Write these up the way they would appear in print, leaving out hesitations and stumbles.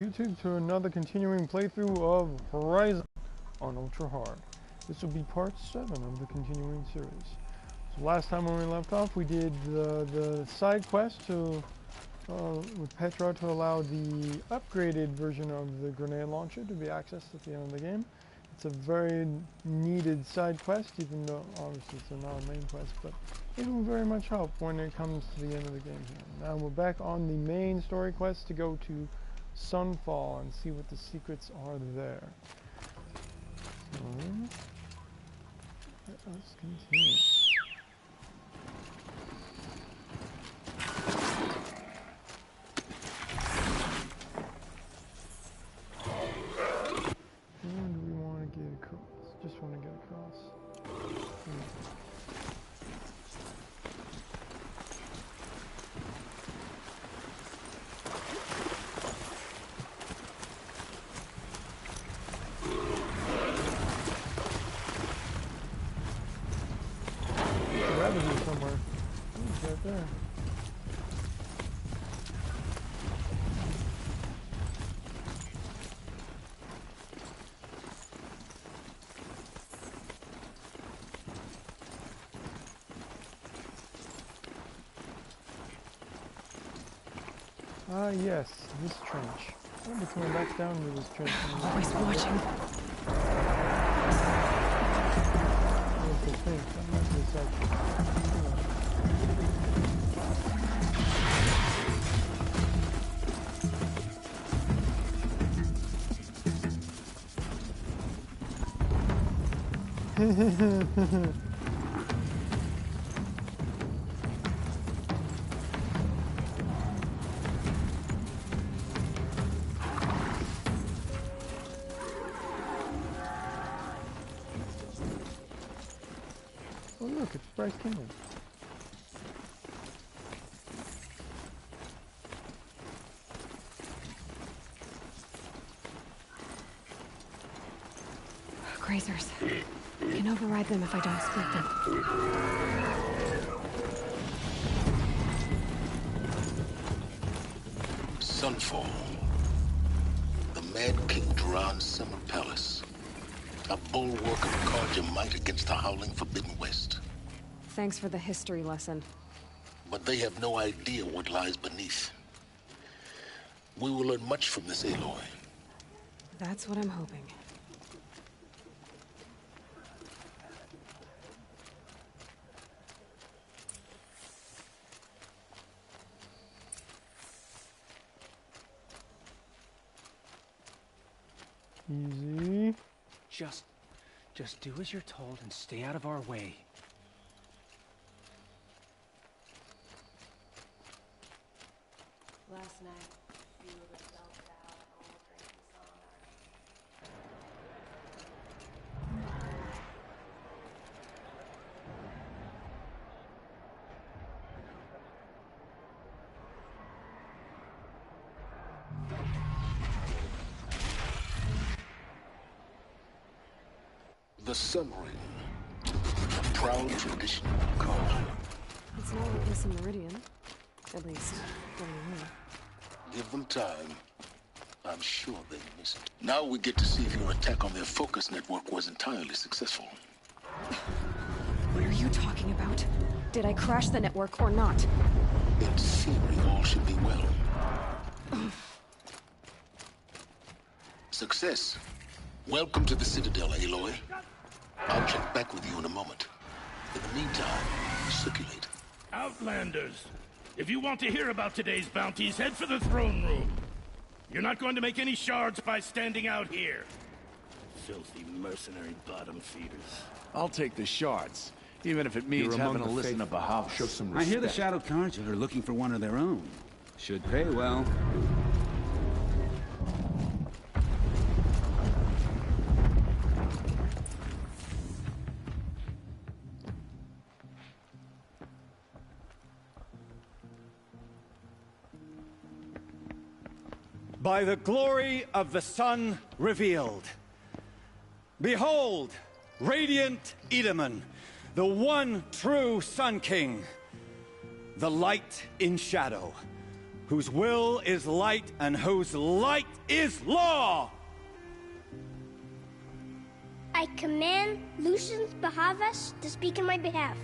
YouTube to another continuing playthrough of Horizon on Ultra Hard. This will be part 7 of the continuing series. So last time when we left off, we did the side quest to with Petra to allow the upgraded version of the grenade launcher to be accessed at the end of the game. It's a very needed side quest, even though obviously it's not a main quest, but it will very much help when it comes to the end of the game here. Now we're back on the main story quest to go to Sunfall and see what the secrets are there. So, let us continue. Where do we want to get across? Just want to get across. Somewhere. It's right there. Ah, yes, this trench. I'll be coming back down to this trench. Always watching. What's the thing? That might be a section. Oh look, it's Bryce Canyon. Grazers. I can override them if I don't split them. Sunfall. The Mad King Duran's summer palace. A bulwark of Carja might against the howling Forbidden West. Thanks for the history lesson. But they have no idea what lies beneath. We will learn much from this Aloy. That's what I'm hoping. Easy. Just do as you're told and stay out of our way. Last night, you were self out and all drank The Sun Ring. A proud tradition of Carja. It's not like this in Meridian. At least, from here. Give them time. I'm sure they miss it. Now we get to see if your attack on their focus network was entirely successful. What are you talking about? Did I crash the network or not? In theory, all should be well. Success. Welcome to the Citadel, Aloy. I'll check back with you in a moment. In the meantime, circulate. Outlanders, if you want to hear about today's bounties, head for the throne room. You're not going to make any shards by standing out here. Filthy mercenary bottom feeders. I'll take the shards, even if it means having to listen to Bahavas. Show some respect. I hear the Shadow Carja are looking for one of their own. Should pay well. By the glory of the sun revealed. Behold, radiant Edaman, the one true Sun King. The light in shadow, whose will is light and whose light is law! I command Lucius Bahavas to speak in my behalf.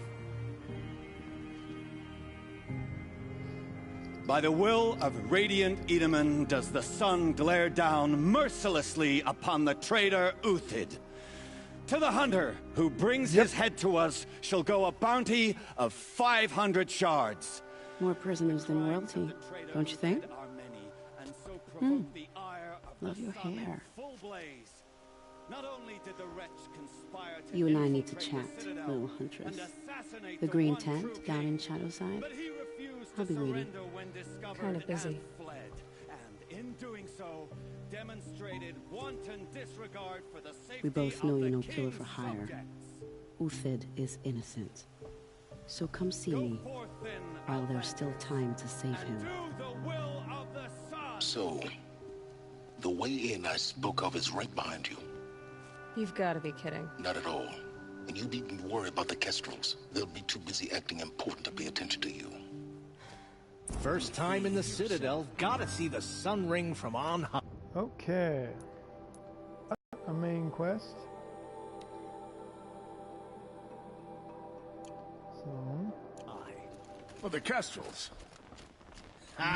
By the will of Radiant Edaman does the sun glare down mercilessly upon the traitor Uthid. To the hunter who brings his head to us shall go a bounty of 500 shards. More prisoners than royalty, don't you think? Love your hair. You and I need to chat, little huntress. The green tent down in Shadowside? I'll be waiting. Kind of busy. We both know you're no killer for hire. Uthid is innocent. So come see me while there's still time to save him. So, the way in I spoke of is right behind you. You've got to be kidding. Not at all. And you needn't worry about the Kestrels. They'll be too busy acting important to pay attention to you. First time in the Citadel, gotta see the sun ring from on high. Okay. A main quest. So. For the Kestrels.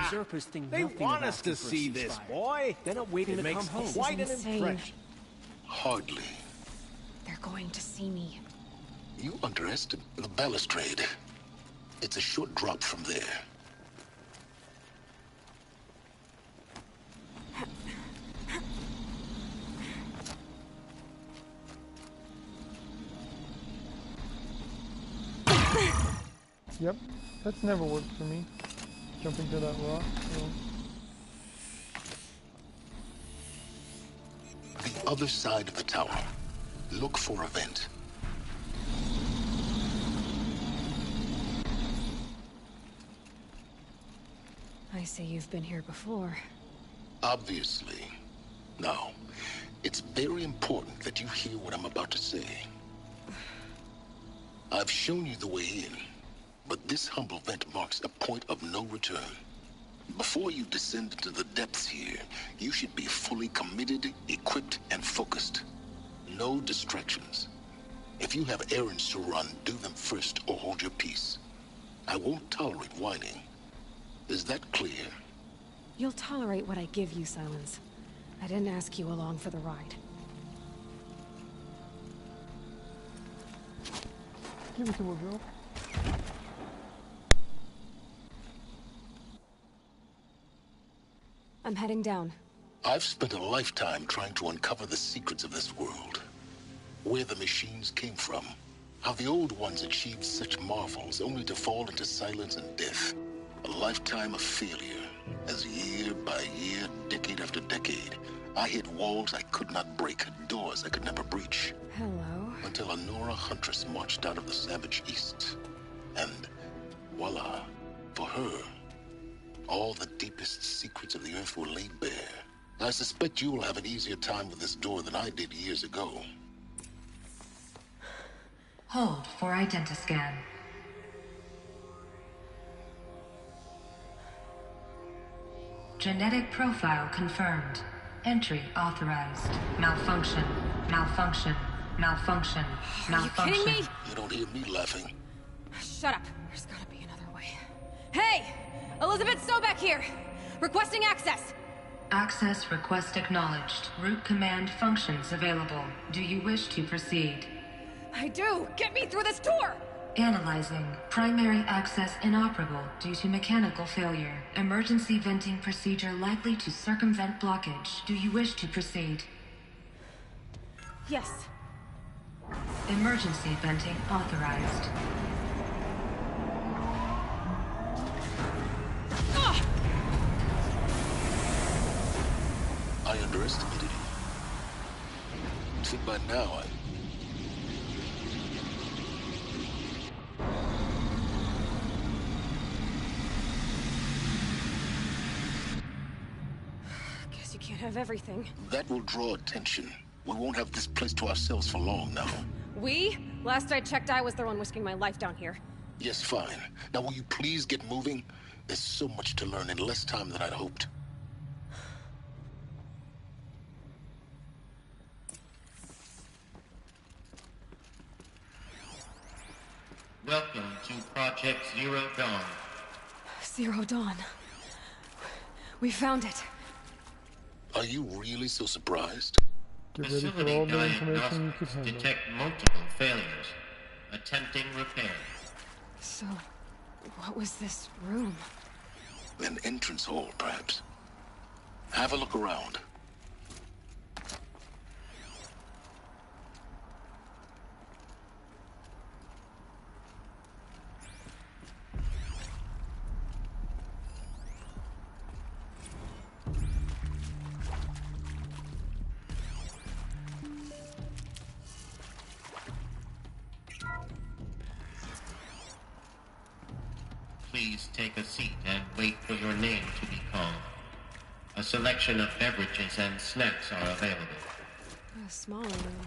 Usurpers think They nothing want of us to asking for a see this, ceasefire. boy. They're not waiting It to makes come home. quite an insane. impression. Hardly. They're going to see me. You underestimate the balustrade. It's a short drop from there. Yep, that's never worked for me. Jumping to that rock. The other side of the tower. Look for a vent. I see you've been here before. Obviously. Now, it's very important that you hear what I'm about to say. I've shown you the way in, but this humble vent marks a point of no return. Before you descend into the depths here, you should be fully committed, equipped, and focused. No distractions. If you have errands to run, do them first or hold your peace. I won't tolerate whining. Is that clear? You'll tolerate what I give you, Silence. I didn't ask you along for the ride. Give it to her, girl. I'm heading down. I've spent a lifetime trying to uncover the secrets of this world. Where the machines came from. How the old ones achieved such marvels only to fall into silence and death. A lifetime of failure. As year by year, decade after decade, I hit walls I could not break, doors I could never breach. Hello. Until a Nora huntress marched out of the savage east. And voila, for her, all the deepest secrets of the earth were laid bare. I suspect you will have an easier time with this door than I did years ago. Hold for identiscan. Genetic profile confirmed. Entry authorized. Malfunction. Malfunction. Malfunction. Malfunction. Are you kidding me? You don't hear me laughing. Shut up. There's gotta be another way. Hey! Elizabeth Sobek here! Requesting access! Access request acknowledged. Root command functions available. Do you wish to proceed? I do! Get me through this tour! Analyzing. Primary access inoperable due to mechanical failure. Emergency venting procedure likely to circumvent blockage. Do you wish to proceed? Yes. Emergency venting authorized. I underestimated you. I think by now Guess you can't have everything. that will draw attention. We won't have this place to ourselves for long now. We? Last I checked, I was the one risking my life down here. Yes, fine. Now will you please get moving? There's so much to learn in less time than I'd hoped. Welcome to Project Zero Dawn. Zero Dawn. We found it. Are you really so surprised? Get ready for all the information you could handle. Detect multiple failures. Attempting repair. So, what was this room? An entrance hall, perhaps. Have a look around. Please take a seat and wait for your name to be called. A selection of beverages and snacks are available. A smaller room.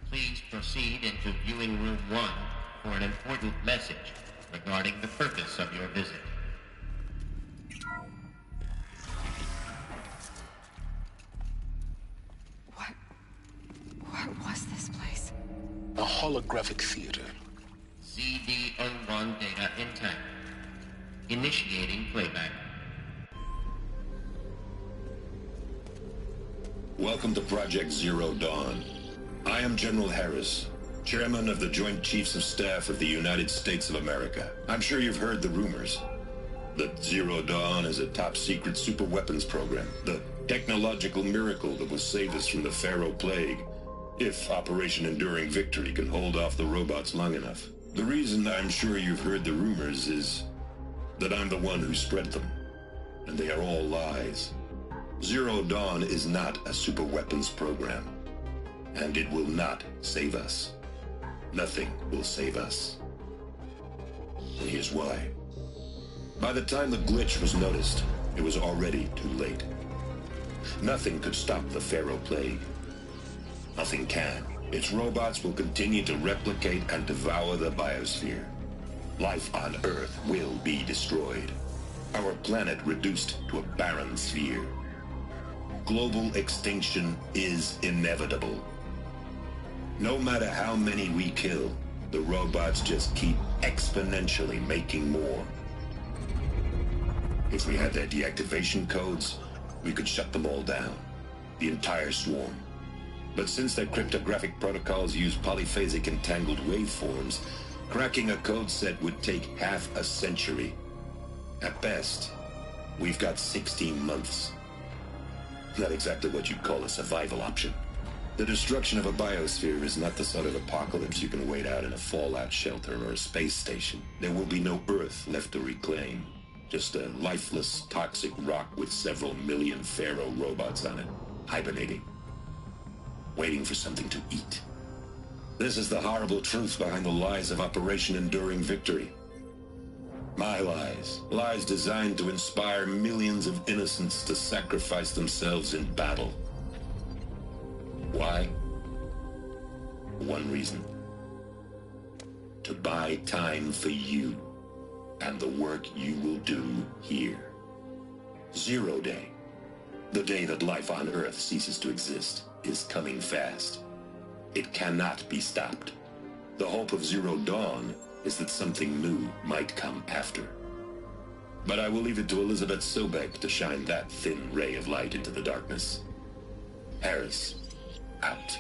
Please proceed into viewing room 1 for an important message regarding the purpose of your visit. What was this place? A holographic theater. ZD-01 data intact. Initiating playback. Welcome to Project Zero Dawn. I am General Harris, Chairman of the Joint Chiefs of Staff of the United States of America. I'm sure you've heard the rumors that Zero Dawn is a top-secret super-weapons program, the technological miracle that will save us from the Pharaoh Plague, if Operation Enduring Victory can hold off the robots long enough. The reason I'm sure you've heard the rumors is that I'm the one who spread them, and they are all lies. Zero Dawn is not a super-weapons program. And it will not save us. Nothing will save us. And here's why. By the time the glitch was noticed, it was already too late. Nothing could stop the Pharaoh Plague. Nothing can. Its robots will continue to replicate and devour the biosphere. Life on Earth will be destroyed. Our planet reduced to a barren sphere. Global extinction is inevitable. No matter how many we kill, the robots just keep exponentially making more. If we had their deactivation codes, we could shut them all down. The entire swarm. But since their cryptographic protocols use polyphasic entangled waveforms, cracking a code set would take half a century. At best, we've got 16 months. Not exactly what you'd call a survival option. The destruction of a biosphere is not the sort of apocalypse you can wait out in a fallout shelter or a space station. There will be no Earth left to reclaim. Just a lifeless, toxic rock with several million Pharaoh robots on it, hibernating, waiting for something to eat. This is the horrible truth behind the lies of Operation Enduring Victory. My lies. Lies designed to inspire millions of innocents to sacrifice themselves in battle. Why? One reason. To buy time for you and the work you will do here. Zero Day, the day that life on Earth ceases to exist, is coming fast. It cannot be stopped. The hope of Zero Dawn is that something new might come after. But I will leave it to Elizabeth Sobek to shine that thin ray of light into the darkness. Harris, out.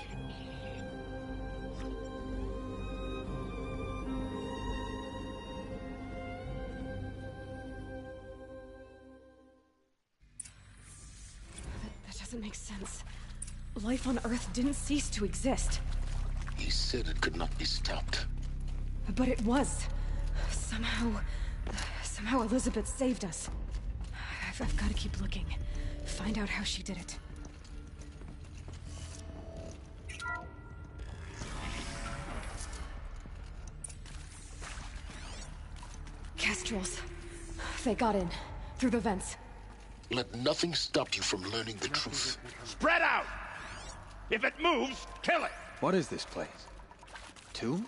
That doesn't make sense. Life on Earth didn't cease to exist. He said it could not be stopped. But it was. Somehow Elizabeth saved us. I've got to keep looking. Find out how she did it. Kestrels. They got in. Through the vents. Let nothing stop you from learning the truth. Spread out! If it moves, kill it! What is this place? Tomb?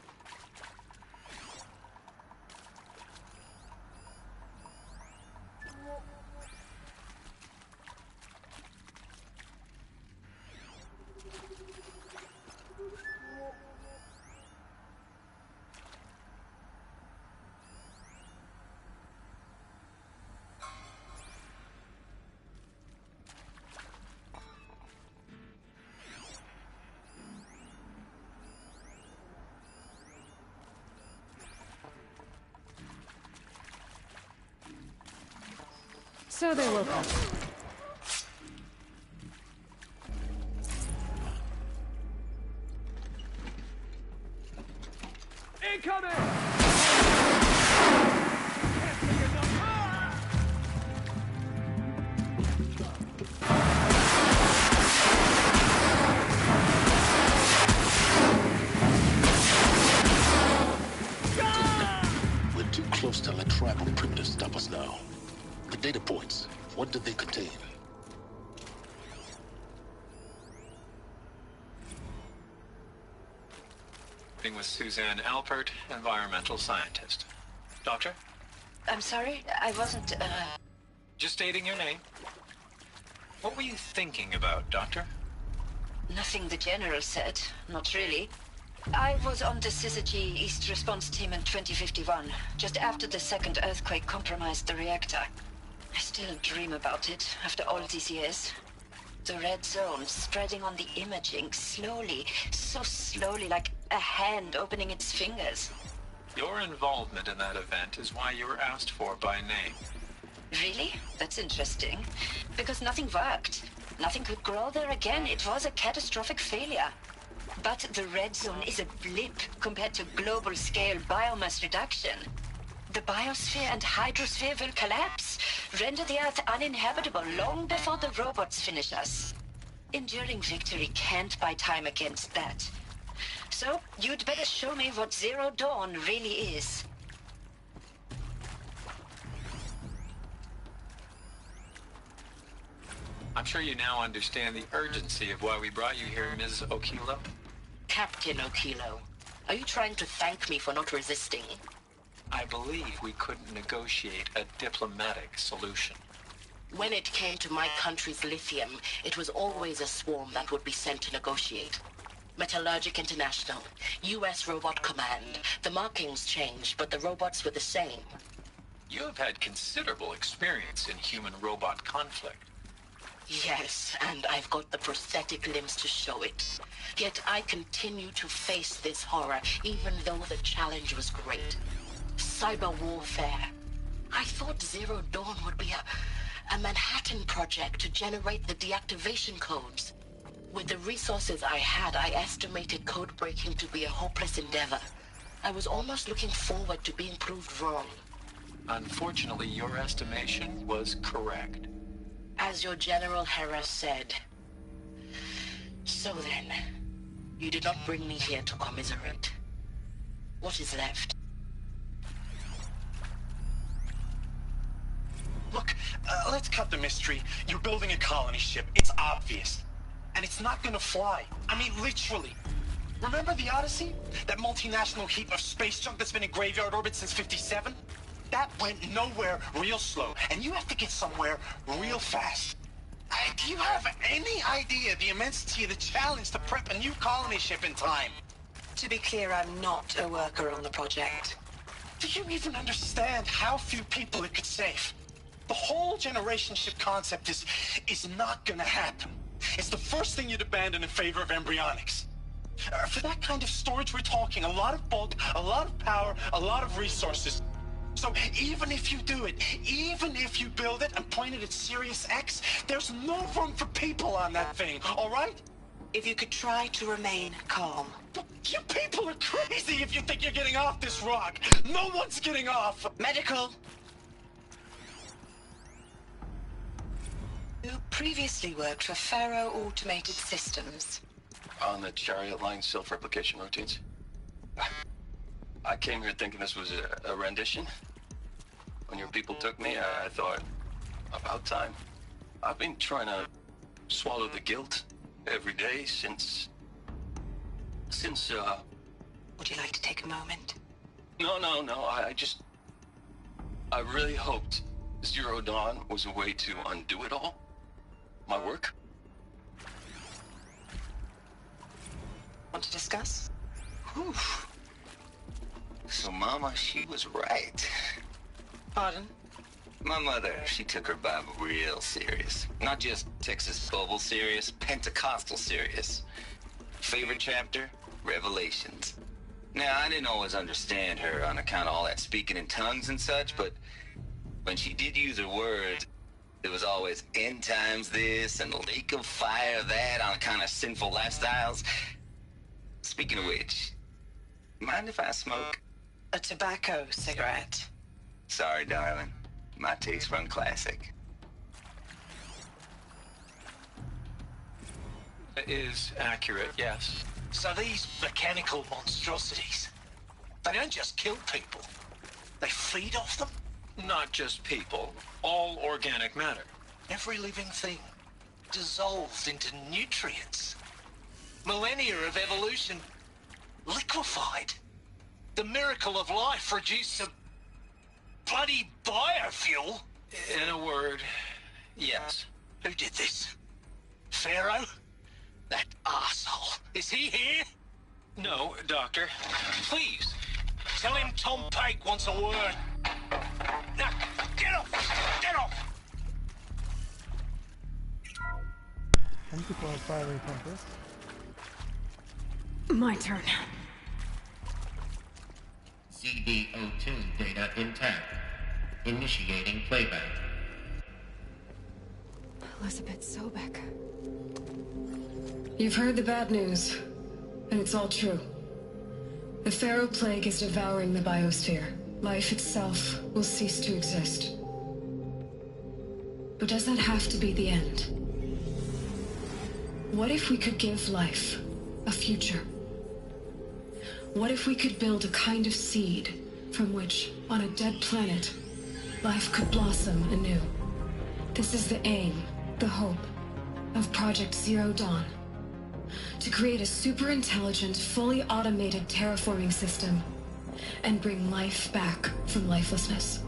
So they woke up. Incoming! We're too close to let tribal primitives stop us now. The data points, what did they contain? With Suzanne Alpert, environmental scientist. Doctor? I'm sorry, I wasn't, Just stating your name. What were you thinking about, Doctor? Nothing the General said. Not really. I was on the Syzygy East Response Team in 2051, just after the second earthquake compromised the reactor. I still dream about it, after all these years. The red zone spreading on the imaging, slowly, so slowly, like a hand opening its fingers. Your involvement in that event is why you were asked for by name. Really? That's interesting. Because nothing worked. Nothing could grow there again. It was a catastrophic failure. But the red zone is a blip compared to global-scale biomass reduction. The biosphere and hydrosphere will collapse, render the Earth uninhabitable long before the robots finish us. Enduring victory can't buy time against that. So, you'd better show me what Zero Dawn really is. I'm sure you now understand the urgency of why we brought you here, Ms. Okilo. Captain Okilo, are you trying to thank me for not resisting? I believe we couldn't negotiate a diplomatic solution. When it came to my country's lithium, it was always a swarm that would be sent to negotiate. Metallurgic International, U.S. Robot Command. The markings changed, but the robots were the same. You have had considerable experience in human-robot conflict. Yes, and I've got the prosthetic limbs to show it. Yet I continue to face this horror, even though the challenge was great. Cyber warfare. I thought Zero Dawn would be a Manhattan project to generate the deactivation codes. With the resources I had, I estimated code breaking to be a hopeless endeavor. I was almost looking forward to being proved wrong. Unfortunately, your estimation was correct. As your General Hera said. So then, you did not bring me here to commiserate. What is left? Look, let's cut the mystery. You're building a colony ship. It's obvious. And it's not gonna fly. I mean, literally. Remember the Odyssey? That multinational heap of space junk that's been in graveyard orbit since '57? That went nowhere real slow. And you have to get somewhere real fast. Do you have any idea the immensity of the challenge to prep a new colony ship in time? To be clear, I'm not a worker on the project. Do you even understand how few people it could save? The whole generation ship concept is not gonna happen. It's the first thing you'd abandon in favor of embryonics. For that kind of storage, we're talking a lot of bulk, a lot of power, a lot of resources. So even if you do it, even if you build it and point it at Sirius X, there's no room for people on that thing, all right? if you could try to remain calm. You people are crazy if you think you're getting off this rock. No one's getting off. Medical. You previously worked for Faro Automated Systems. On the Chariot Line self-replication routines? I came here thinking this was a rendition. When your people took me, I thought, about time. I've been trying to swallow the guilt every day since... Would you like to take a moment? No, I really hoped Zero Dawn was a way to undo it all. My work. Want to discuss? Whew. So Mama, she was right. Pardon? My mother, she took her Bible real serious. Not just Texas Bible serious, Pentecostal serious. Favorite chapter? Revelations. Now, I didn't always understand her on account of all that speaking in tongues and such, but when she did use her words, it was always end times this and lake of fire that on account of sinful lifestyles. Speaking of which, mind if I smoke? A tobacco cigarette. Sorry, darling. My taste run classic. It is accurate, yes. So these mechanical monstrosities, they don't just kill people. They feed off them? Not just people. All organic matter. Every living thing dissolved into nutrients. Millennia of evolution liquefied. The miracle of life produced a bloody biofuel. In a word, yes. Who did this? Pharaoh? That arsehole. Is he here? No, Doctor. Please. Tell him Tom Pake wants a word. Now, get off! Get off! Some people have fiery tempers. My turn. CD02 data intact. Initiating playback. Elizabeth Sobek. You've heard the bad news, and it's all true. The Pharaoh Plague is devouring the biosphere. Life itself will cease to exist. But does that have to be the end? What if we could give life a future? What if we could build a kind of seed from which, on a dead planet, life could blossom anew? This is the aim, the hope, of Project Zero Dawn. To create a super-intelligent, fully automated terraforming system and bring life back from lifelessness.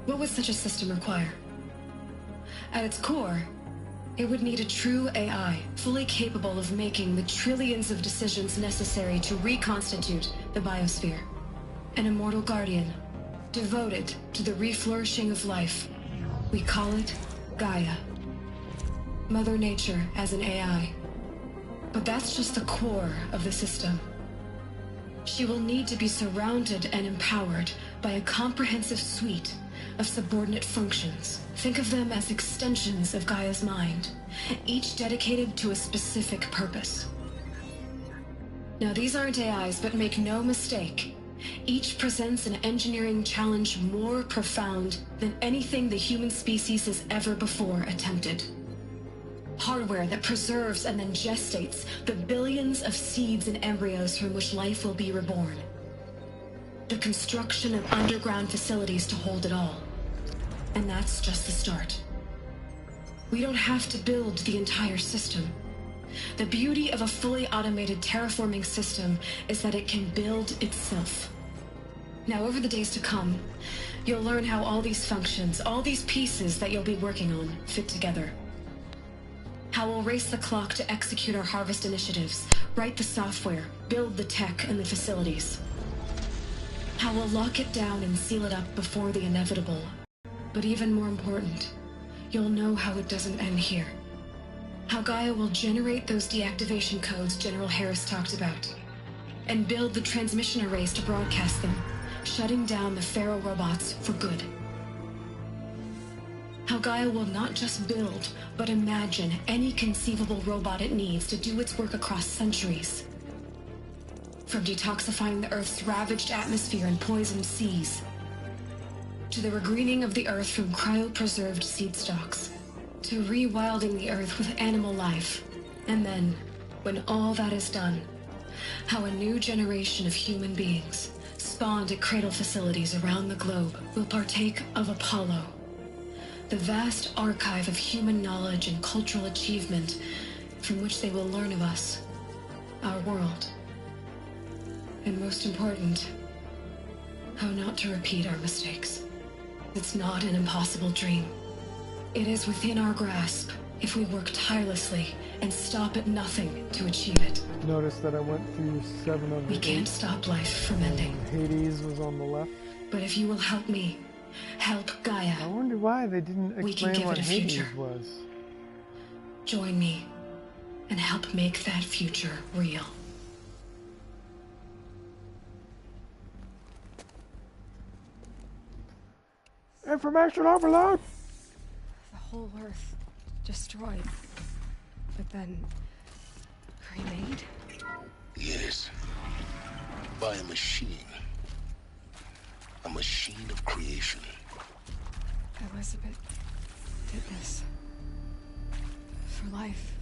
What would such a system require? At its core, it would need a true AI, fully capable of making the trillions of decisions necessary to reconstitute the biosphere. An immortal guardian, devoted to the reflourishing of life. We call it Gaia. Mother Nature as an AI. But that's just the core of the system. She will need to be surrounded and empowered by a comprehensive suite of subordinate functions. Think of them as extensions of Gaia's mind, each dedicated to a specific purpose. Now, these aren't AIs, but make no mistake, each presents an engineering challenge more profound than anything the human species has ever before attempted. Hardware that preserves and then gestates the billions of seeds and embryos from which life will be reborn. The construction of underground facilities to hold it all. And that's just the start. We don't have to build the entire system. The beauty of a fully automated terraforming system is that it can build itself. Now, over the days to come, you'll learn how all these functions, all these pieces that you'll be working on, fit together. How we'll race the clock to execute our harvest initiatives, write the software, build the tech and the facilities. How we'll lock it down and seal it up before the inevitable. But even more important, you'll know how it doesn't end here. How Gaia will generate those deactivation codes General Harris talked about, and build the transmission arrays to broadcast them, shutting down the Pharaoh robots for good. How Gaia will not just build, but imagine any conceivable robot it needs to do its work across centuries. From detoxifying the Earth's ravaged atmosphere and poisoned seas, to the regreening of the Earth from cryopreserved seed stalks, to rewilding the Earth with animal life. And then, when all that is done, how a new generation of human beings, spawned at cradle facilities around the globe, will partake of Apollo, the vast archive of human knowledge and cultural achievement from which they will learn of us, our world. And most important, how not to repeat our mistakes. It's not an impossible dream. It is within our grasp if we work tirelessly and stop at nothing to achieve it. Notice that I went through 7 of the We can't stop life from ending. Hades was on the left. But if you will help me, help Gaia, I wonder why they didn't we can explain give what it a Hades future. was. Join me and help make that future real. Information overload! The whole Earth destroyed, but then remade? Yes. By a machine. A machine of creation. Elizabeth did this. For life.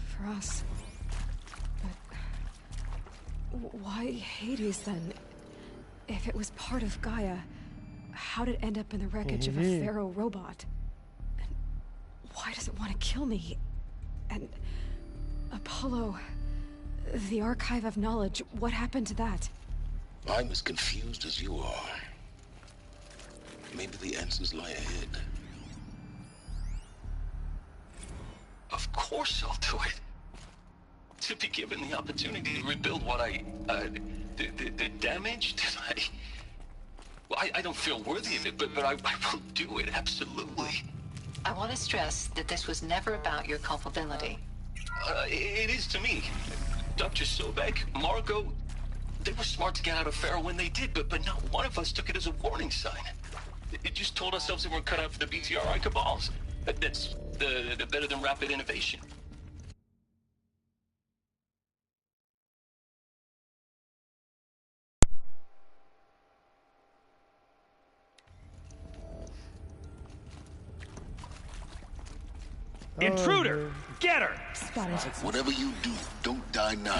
For us. But why Hades then? If it was part of Gaia, how did it end up in the wreckage of a Pharaoh robot? And why does it want to kill me? And Apollo, the archive of knowledge, what happened to that? I'm as confused as you are. Maybe the answers lie ahead. Of course I'll do it. To be given the opportunity to rebuild what I, damaged, well, I don't feel worthy of it, but I will do it, absolutely. I want to stress that this was never about your culpability. It is to me. Dr. Sobek, Margot, they were smart to get out of Pharaoh when they did, but not one of us took it as a warning sign. It just told ourselves that we're cut out for the BTRI cabals. That's the better than rapid innovation. Intruder! Get her! Spotted. Whatever you do, don't die now.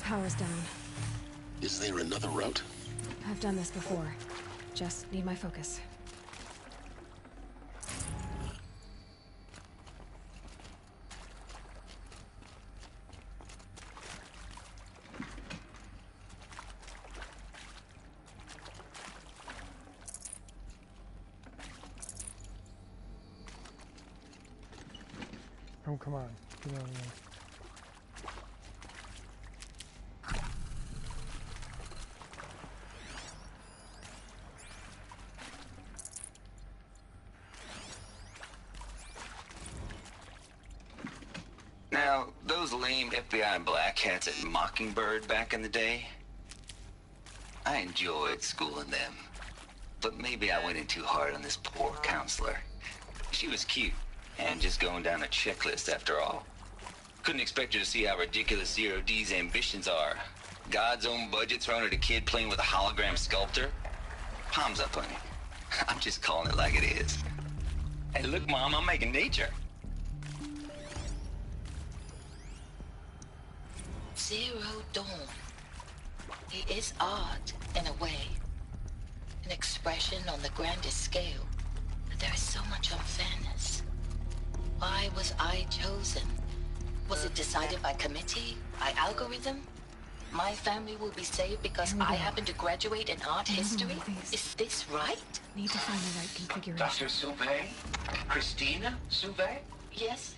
Power's down. Is there another route? I've done this before. Just need my focus. Oh, come on. Get out of there. Now, those lame FBI black hats at Mockingbird back in the day, I enjoyed schooling them. But maybe I went in too hard on this poor counselor. She was cute, and just going down a checklist after all. Couldn't expect her to see how ridiculous Zero D's ambitions are. God's own budget thrown at a kid playing with a hologram sculptor. Palms up, honey. I'm just calling it like it is. Hey, look, Mom, I'm making nature. Zero Dawn. It is art, in a way. An expression on the grandest scale. But there is so much unfairness. Why was I chosen? Was it decided by committee? By algorithm? My family will be saved because I happen to graduate in art history? Is this right? Need to find the right configuration. Dr. Sauvé? Christina Sauvé? Yes.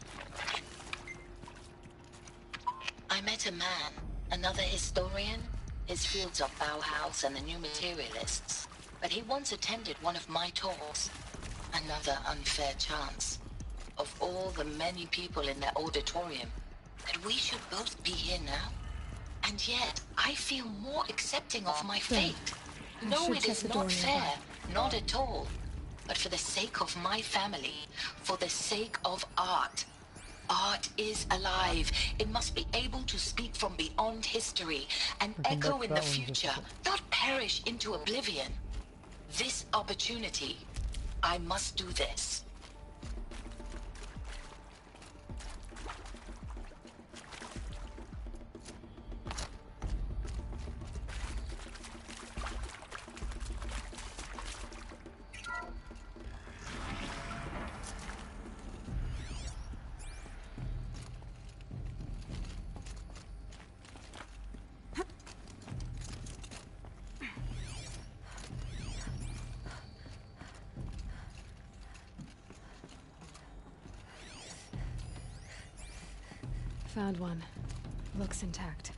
I met a man, another historian. His fields are Bauhaus and the New Materialists. but he once attended one of my talks. Another unfair chance. Of all the many people in that auditorium, that we should both be here now. And yet, I feel more accepting of my fate. No, it is not fair. Not at all. But for the sake of my family, for the sake of art. Art is alive. It must be able to speak from beyond history and echo in the future, not perish into oblivion. This opportunity, I must do this. Found one. Looks intact.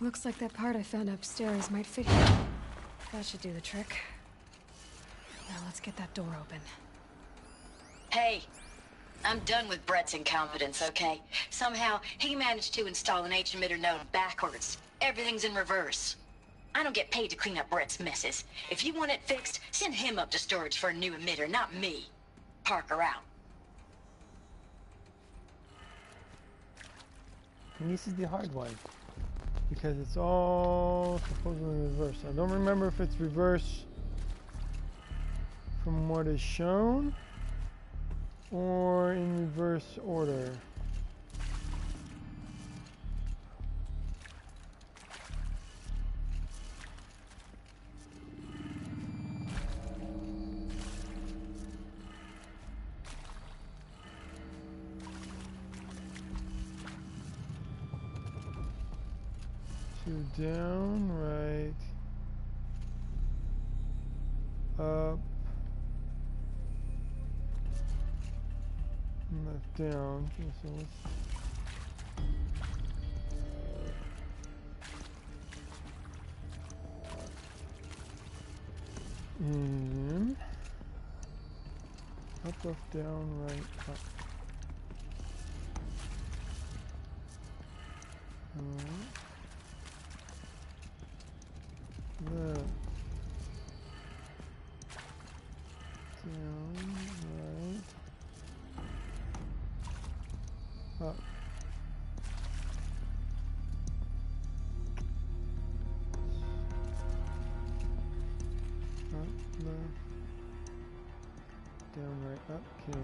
Looks like that part I found upstairs might fit here. That should do the trick. Now let's get that door open. Hey, I'm done with Brett's incompetence, okay? Somehow, he managed to install an H-emitter node backwards. Everything's in reverse. I don't get paid to clean up Brett's messes. If you want it fixed, send him up to storage for a new emitter, not me. Parker out. And this is the hard one. Because it's all supposedly reverse. I don't remember if it's reverse from what is shown or in reverse order. Down, right, up, left, down. Okay, so let's in, up, left, down, right, up. Left, down, right, up. Up, left, down, right, up. Okay.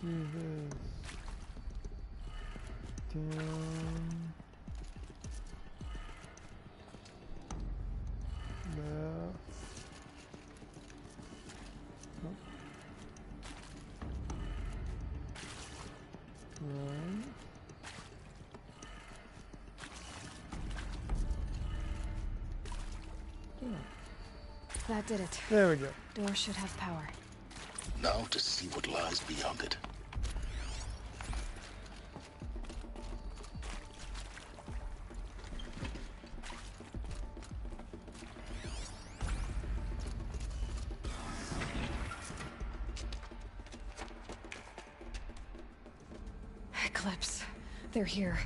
Do this. Down. Left. Up. Right. Down. That did it. There we go. Door should have power. Now to see what lies beyond it. Eclipse. They're here.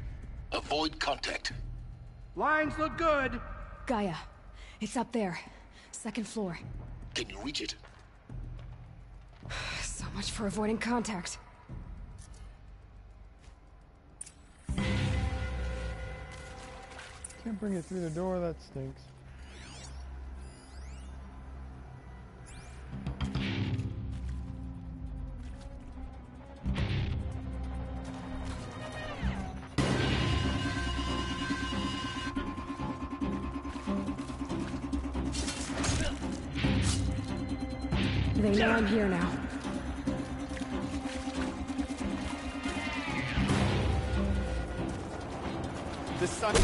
Avoid contact. Lines look good. Gaia. It's up there. Second floor. Can you reach it? So much for avoiding contact. Can't bring it through the door, that stinks. They know I'm here now. The sun.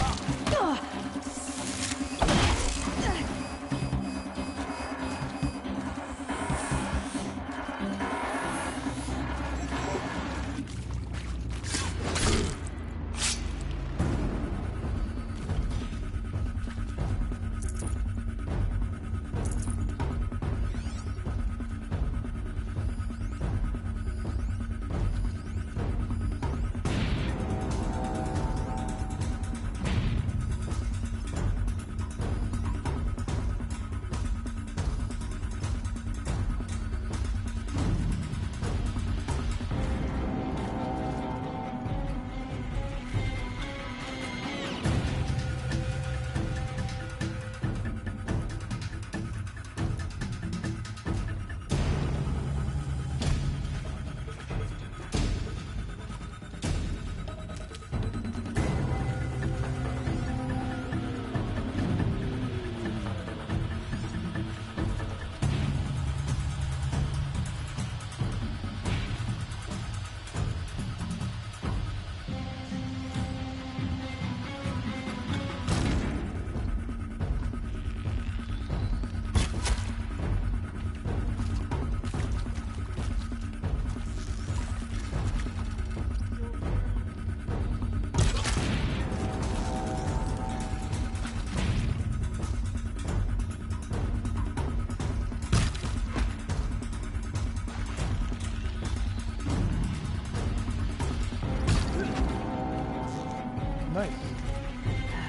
Nice.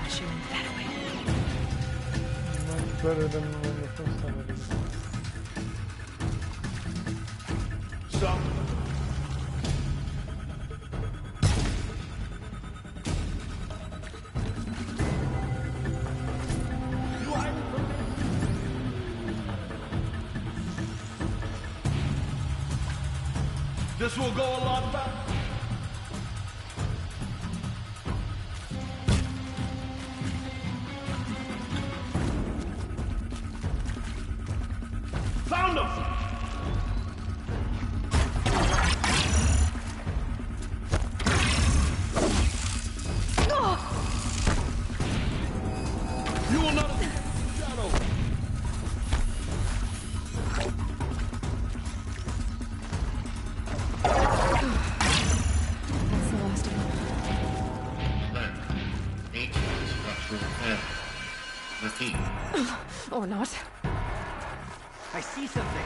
She went that way. Much better than when the first time I did it. So. This will go a lot faster. Found him! You will not escape the shadow. That's the last of them. Or not. I see something.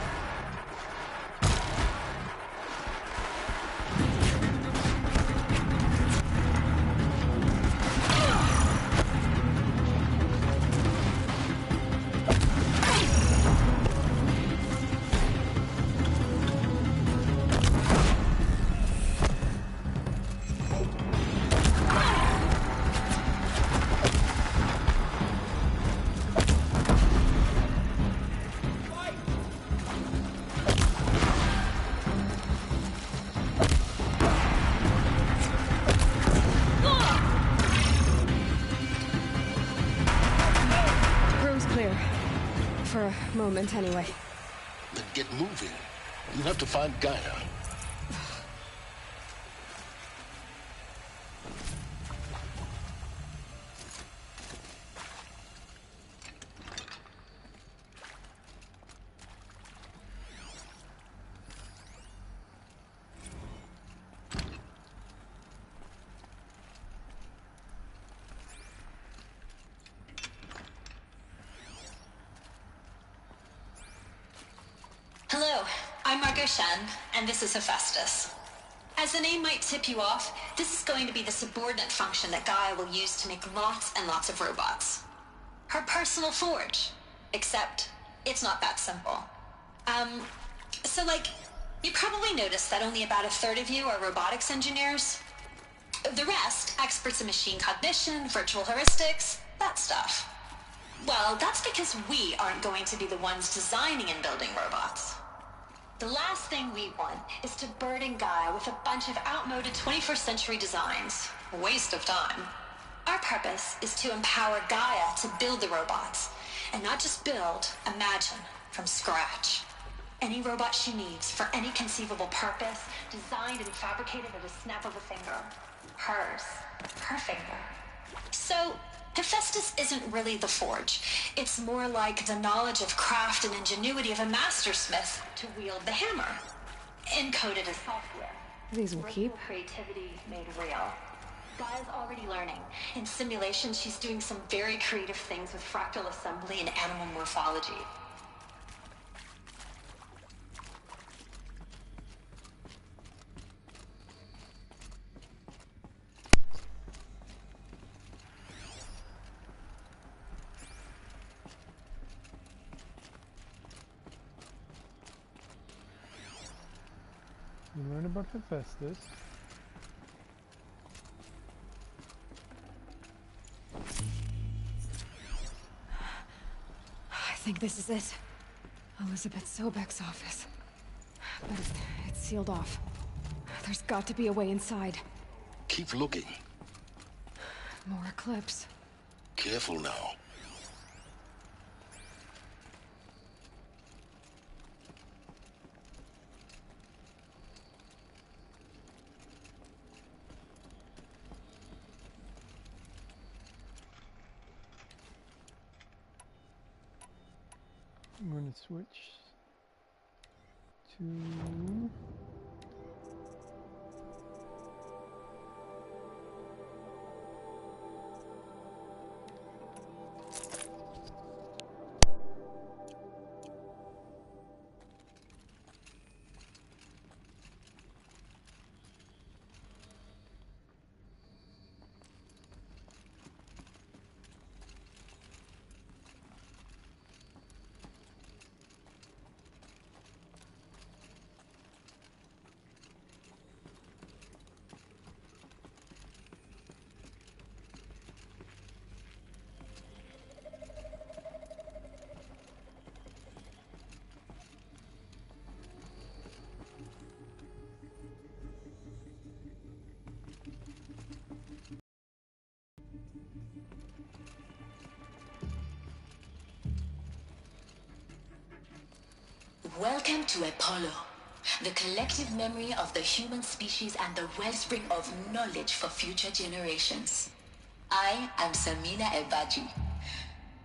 For a moment, anyway. Then get moving. You have to find Gaia. Hello, I'm Margot Shen, and this is Hephaestus. As the name might tip you off, this is going to be the subordinate function that Gaia will use to make lots and lots of robots. Her personal forge. Except, it's not that simple. So you probably noticed that only about a third of you are robotics engineers. The rest, experts in machine cognition, virtual heuristics, that stuff. Well, that's because we aren't going to be the ones designing and building robots. The last thing we want is to burden Gaia with a bunch of outmoded 21st century designs. A waste of time. Our purpose is to empower Gaia to build the robots. And not just build, imagine, from scratch. Any robot she needs, for any conceivable purpose, designed and fabricated at a snap of a finger. Hers. Her finger. So, Hephaestus isn't really the forge. It's more like the knowledge of craft and ingenuity of a mastersmith to wield the hammer. Encoded as software. These will keep. Creativity made real. Gaia's already learning. In simulation, she's doing some very creative things with fractal assembly and animal morphology. You learn about Hephaestus. I think this is it. Elizabeth Sobek's office. But it's sealed off. There's got to be a way inside. Keep looking. More Eclipse. Careful now. I'm going to switch to Welcome to Apollo, the collective memory of the human species and the wellspring of knowledge for future generations. I am Samina Ebaji.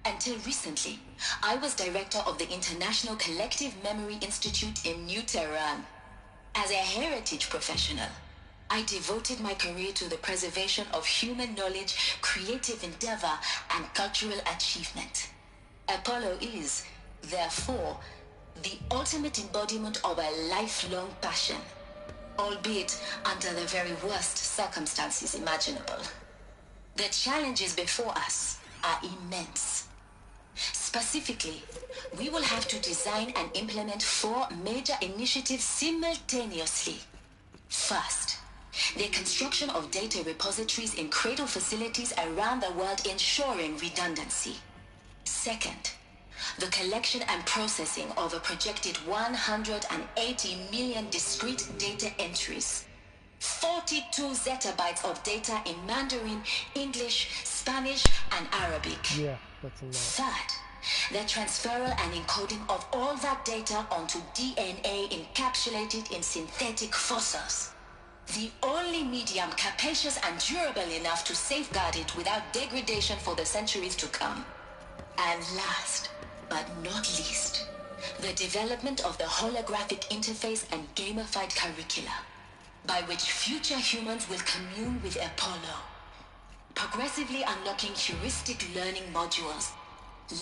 Until recently, I was director of the International Collective Memory Institute in New Tehran. As a heritage professional, I devoted my career to the preservation of human knowledge, creative endeavor, and cultural achievement. Apollo is, therefore, the ultimate embodiment of a lifelong passion, albeit under the very worst circumstances imaginable. The challenges before us are immense. Specifically, we will have to design and implement 4 major initiatives simultaneously. First, the construction of data repositories in cradle facilities around the world ensuring redundancy. Second, the collection and processing of a projected 180 million discrete data entries. 42 zettabytes of data in Mandarin, English, Spanish, and Arabic. Yeah, that's a lot. Third, the transferal and encoding of all that data onto DNA encapsulated in synthetic fossils. The only medium capacious and durable enough to safeguard it without degradation for the centuries to come. And last, but not least, the development of the holographic interface and gamified curricula, by which future humans will commune with Apollo, progressively unlocking heuristic learning modules,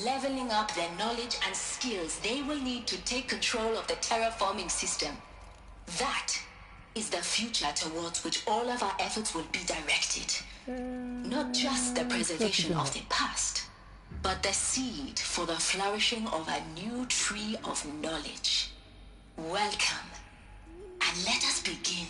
leveling up their knowledge and skills they will need to take control of the terraforming system. That is the future towards which all of our efforts will be directed. Not just the preservation of the past, but the seed for the flourishing of a new tree of knowledge. Welcome, and let us begin.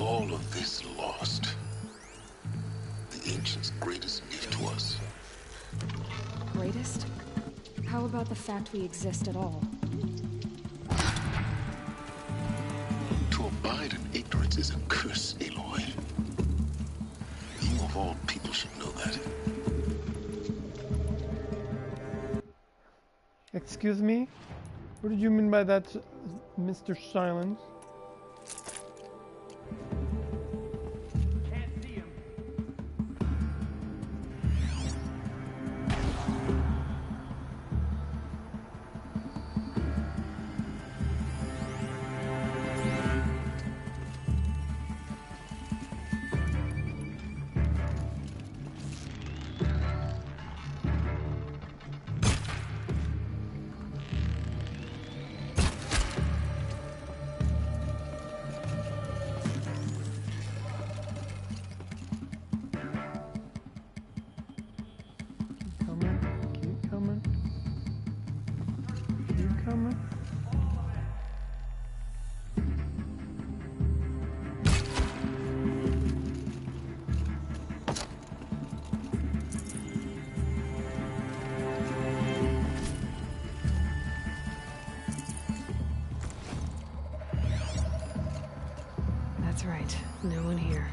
all of this lost, the ancients' greatest gift to us. Greatest? How about the fact we exist at all? To abide in ignorance is a curse, Aloy. You of all people should know that. Excuse me? What did you mean by that, Mr. Silence? That's right. No one here.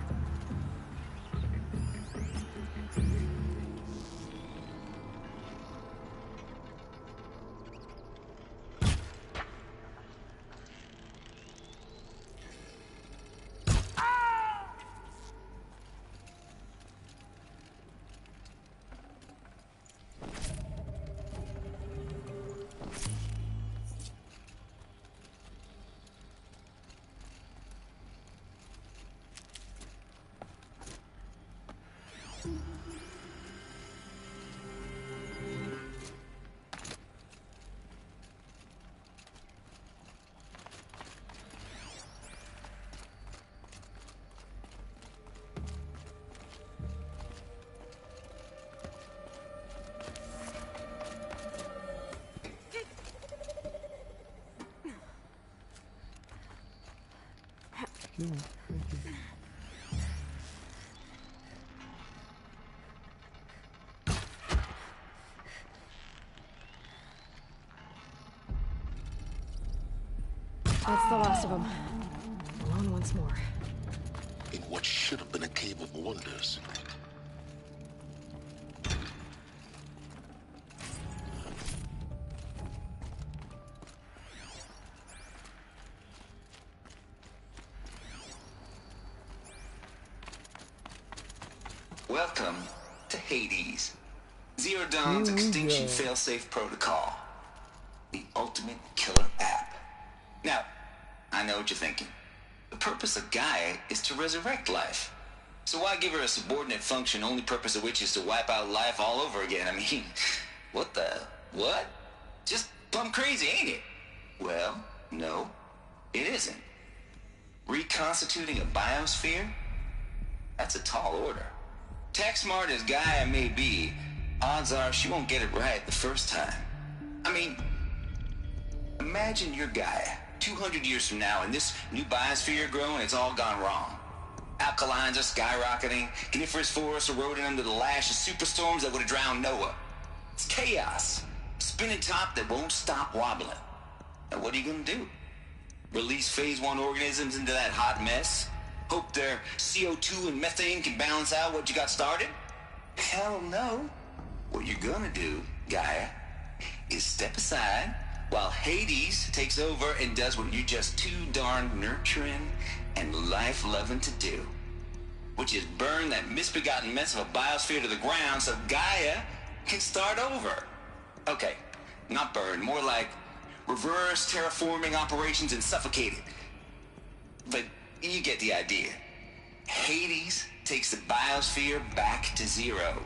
Thank you. That's the last of them. Alone once more. In what should have been a cave of wonders. Welcome to Hades. Zero Dawn's Extinction Failsafe Protocol. The ultimate killer app. Now, I know what you're thinking. The purpose of Gaia is to resurrect life. So why give her a subordinate function, only purpose of which is to wipe out life all over again? I mean, what the... what? Just plumb crazy, ain't it? Well, no, it isn't. Reconstituting a biosphere? That's a tall order. Tech smart as Gaia may be, odds are she won't get it right the first time. I mean, imagine you're Gaia, 200 years from now, and this new biosphere growing, it's all gone wrong. Alkalines are skyrocketing, coniferous forests eroding under the lash of superstorms that would have drowned Noah. It's chaos, spinning top that won't stop wobbling. Now what are you gonna do? Release phase 1 organisms into that hot mess? Hope their CO2 and methane can balance out what you got started? Hell no. What you're gonna do, Gaia, is step aside while Hades takes over and does what you're just too darn nurturing and life-loving to do. Which is burn that misbegotten mess of a biosphere to the ground so Gaia can start over. Okay, not burn, more like reverse terraforming operations and suffocate it. But you get the idea. Hades takes the biosphere back to zero.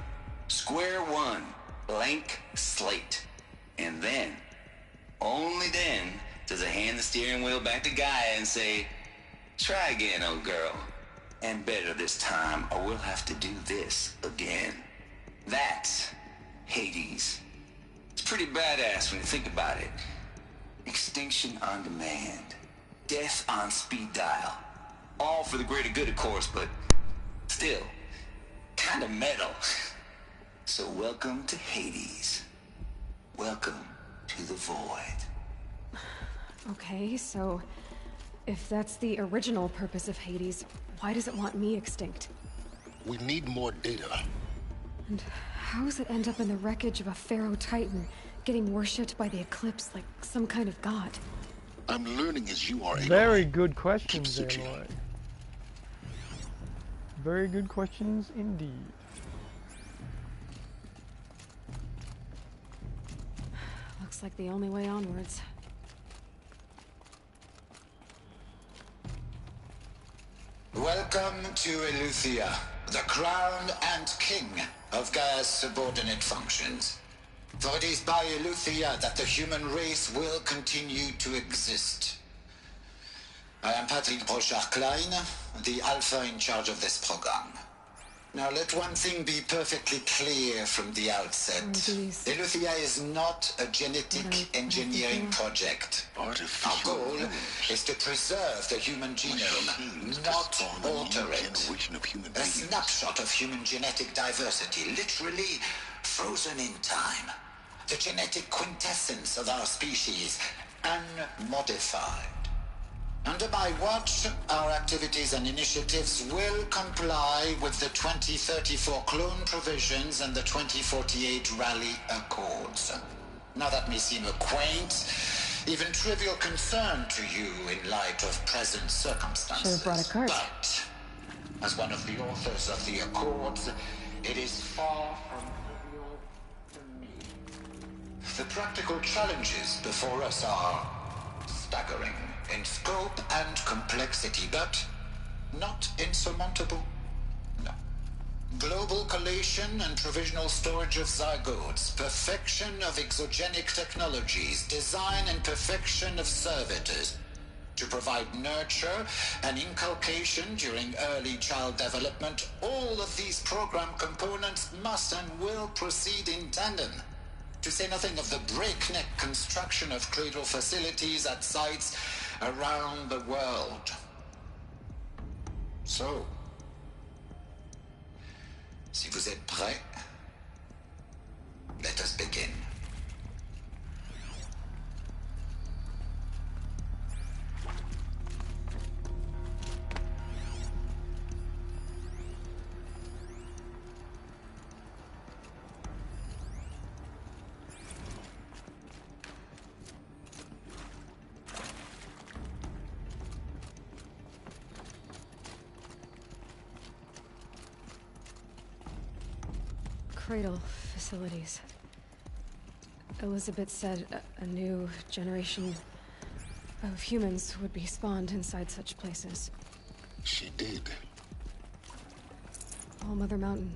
Square one, blank slate. And then, only then, does it hand the steering wheel back to Gaia and say, try again, old girl. And better this time, or we'll have to do this again. That's Hades. It's pretty badass when you think about it. Extinction on demand. Death on speed dial. All for the greater good, of course, but still, kind of metal. So welcome to Hades. Welcome to the void. Okay, so if that's the original purpose of Hades, why does it want me extinct? We need more data. And how does it end up in the wreckage of a Pharaoh Titan, getting worshipped by the Eclipse like some kind of god? I'm learning as you are. Very good questions, Aloy. Very good questions indeed. Looks like the only way onwards. Welcome to Eleuthia, the crown and king of Gaia's subordinate functions. For it is by Eleuthia that the human race will continue to exist. I am Patrick Brochard-Klein, the Alpha in charge of this program. Now let one thing be perfectly clear from the outset. Eleuthia is not a genetic engineering project. Our goal is to preserve the human genome, not alter it. A snapshot of human genetic diversity, literally frozen in time. The genetic quintessence of our species, unmodified. Under my watch, our activities and initiatives will comply with the 2034 clone provisions and the 2048 Rally Accords. Now that may seem a quaint, even trivial concern to you in light of present circumstances. Should have brought a card. But, as one of the authors of the Accords, it is far from trivial to me. The practical challenges before us are staggering in scope and complexity, but not insurmountable. No. Global collation and provisional storage of zygotes, perfection of exogenic technologies, design and perfection of servitors, to provide nurture and inculcation during early child development. All of these program components must and will proceed in tandem. To say nothing of the breakneck construction of cradle facilities at sites around the world. So, si vous êtes prêts, let us begin. Cradle facilities. Elizabeth said a new generation of humans would be spawned inside such places. She did. All Mother Mountain.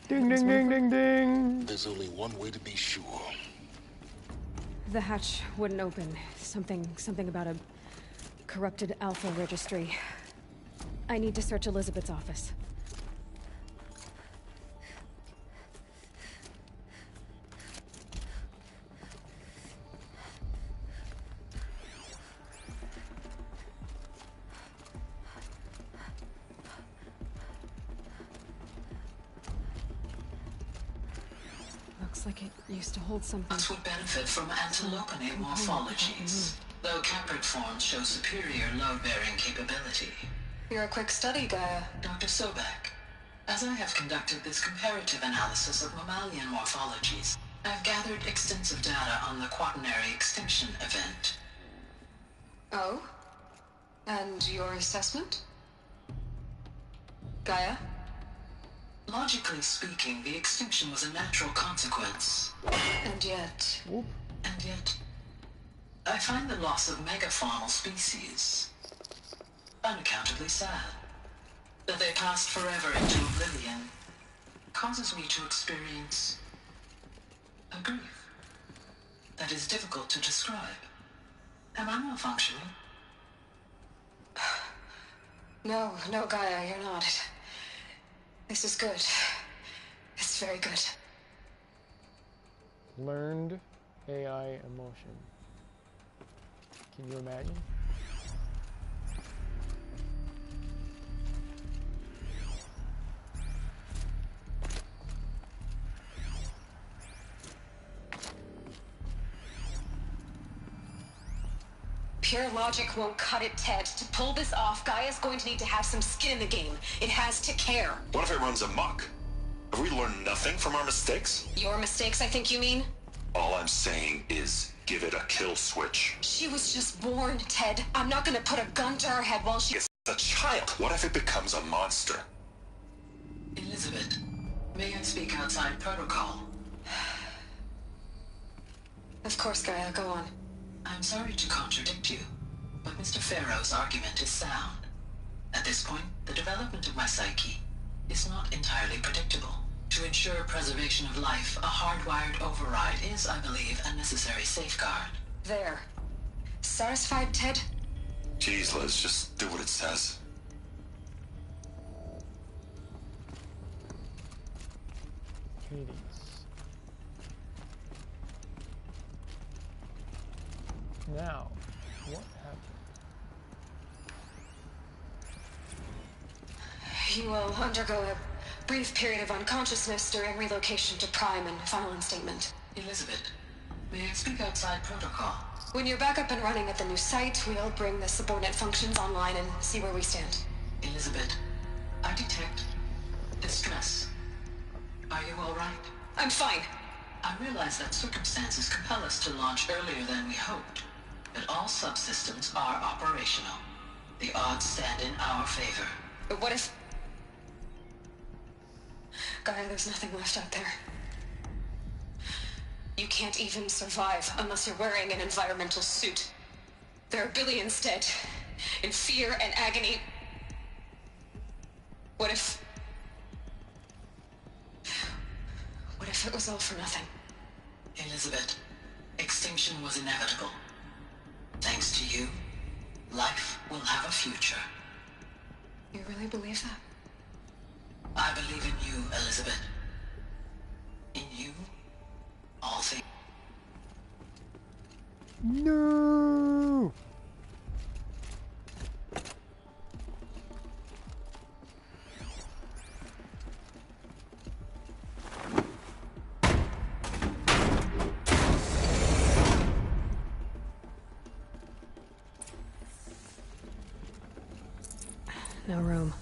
Ding, ding, ding, ding, ding. There's only one way to be sure. The hatch wouldn't open. Something about a corrupted Alpha registry. I need to search Elizabeth's office. Like it used to hold something. Us would benefit from antilopinate morphologies, though caprid forms show superior load-bearing capability. You're a quick study, Gaia. Dr. Sobek, as I have conducted this comparative analysis of mammalian morphologies, I've gathered extensive data on the quaternary extinction event. Oh? And your assessment? Gaia? Logically speaking, the extinction was a natural consequence. And yet... I find the loss of megafaunal species unaccountably sad. That they passed forever into oblivion causes me to experience a grief that is difficult to describe. Am I malfunctioning? No, Gaia, you're not. This is good. It's very good. Learned AI emotion. Can you imagine? Pure logic won't cut it, Ted. To pull this off, Gaia's going to need to have some skin in the game. It has to care. What if it runs amok? Have we learned nothing from our mistakes? Your mistakes, I think you mean? All I'm saying is, give it a kill switch. She was just born, Ted. I'm not gonna put a gun to her head while she... It's a child. What if it becomes a monster? Elizabeth, may I speak outside protocol? Of course, Gaia, go on. I'm sorry to contradict you, but Mr. Farrow's argument is sound. At this point, the development of my psyche is not entirely predictable. To ensure preservation of life, a hardwired override is, I believe, a necessary safeguard. There. Satisfied, Ted? Jeez, Liz, just do what it says. Hades. Now, what happened? You will undergo a brief period of unconsciousness during relocation to Prime and final instatement. Elizabeth, may I speak outside protocol? When you're back up and running at the new site, we'll bring the subordinate functions online and see where we stand. Elizabeth, I detect distress. Are you all right? I'm fine. I realize that circumstances compel us to launch earlier than we hoped, but all subsystems are operational. The odds stand in our favor. But what if... Gaia, there's nothing left out there. You can't even survive unless you're wearing an environmental suit. There are billions dead, in fear and agony. What if it was all for nothing? Elizabeth, extinction was inevitable. Thanks to you, life will have a future. You really believe that? I believe in you, Elizabeth. In you, all things. No! No room.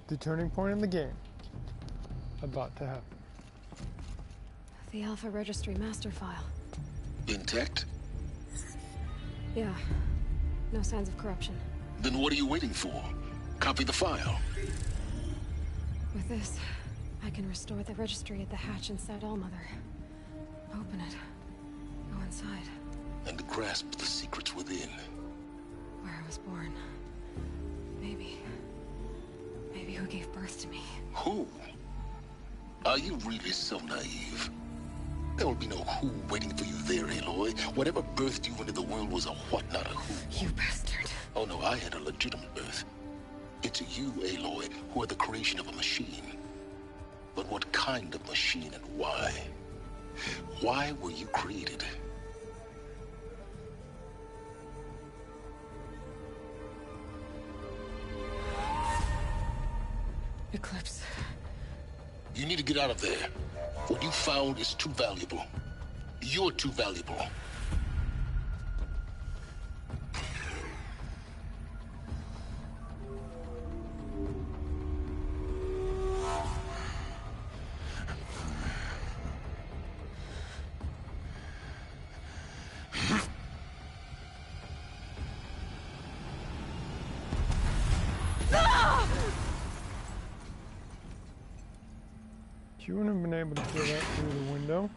The turning point in the game. About to happen. The Alpha Registry master file. Intact? Yeah. No signs of corruption. Then what are you waiting for? Copy the file. With this, I can restore the registry at the hatch inside Allmother. Open it. Go inside. And grasp the secrets within. Where I was born. Maybe who gave birth to me. Who? Are you really so naive? There will be no who waiting for you there, Aloy. Whatever birthed you into the world was a what, not a who. You bastard. Oh no, I had a legitimate birth. It's you, Aloy, who are the creation of a machine. But what kind of machine and why? Why were you created? Eclipse. You need to get out of there. What you found is too valuable. You're too valuable. You wouldn't have been able to get out through the window.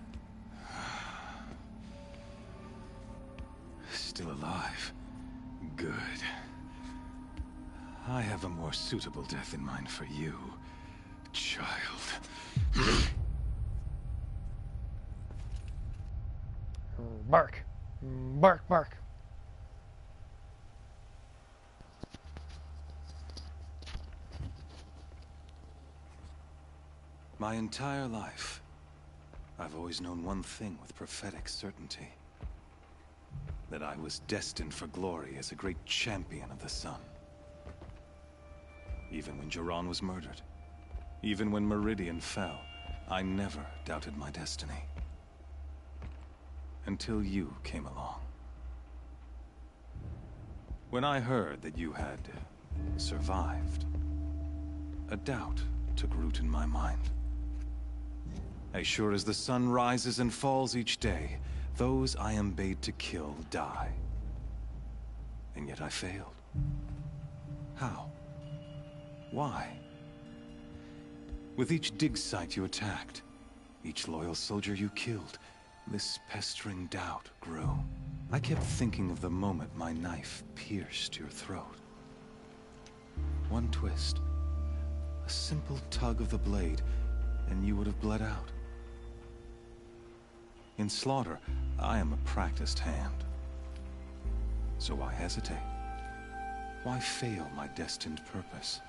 Still alive. Good. I have a more suitable death in mind for you, child. Bark. Bark, bark. My entire life, I've always known one thing with prophetic certainty. That I was destined for glory as a great champion of the sun. Even when Jiran was murdered, even when Meridian fell, I never doubted my destiny. Until you came along. When I heard that you had survived, a doubt took root in my mind. As sure as the sun rises and falls each day, those I am bade to kill die. And yet I failed. How? Why? With each dig site you attacked, each loyal soldier you killed, this pestering doubt grew. I kept thinking of the moment my knife pierced your throat. One twist, a simple tug of the blade, and you would have bled out. In slaughter, I am a practiced hand. So why hesitate? Why fail my destined purpose?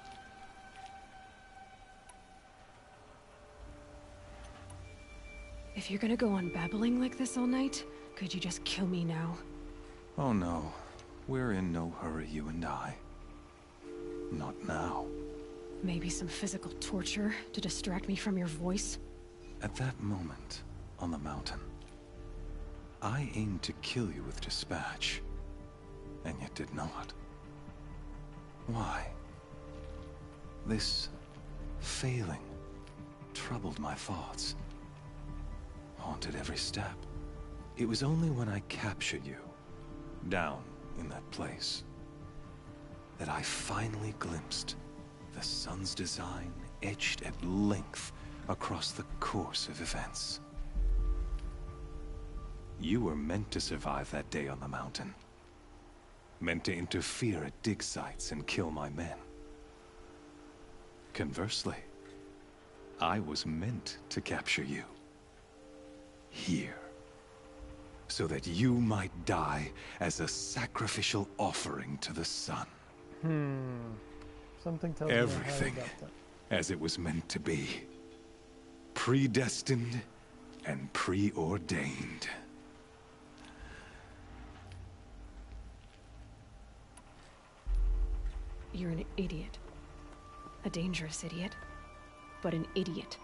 If you're gonna go on babbling like this all night, could you just kill me now? Oh no, we're in no hurry, you and I. Not now. Maybe some physical torture to distract me from your voice? At that moment, on the mountain, I aimed to kill you with dispatch, and yet did not. Why? This failing troubled my thoughts, haunted every step. It was only when I captured you, down in that place, that I finally glimpsed the sun's design etched at length across the course of events. You were meant to survive that day on the mountain. Meant to interfere at dig sites and kill my men. Conversely, I was meant to capture you. Here. So that you might die as a sacrificial offering to the sun. Something tells Everything me how I got that. as it was meant to be. Predestined and preordained. You're an idiot. A dangerous idiot. But an idiot.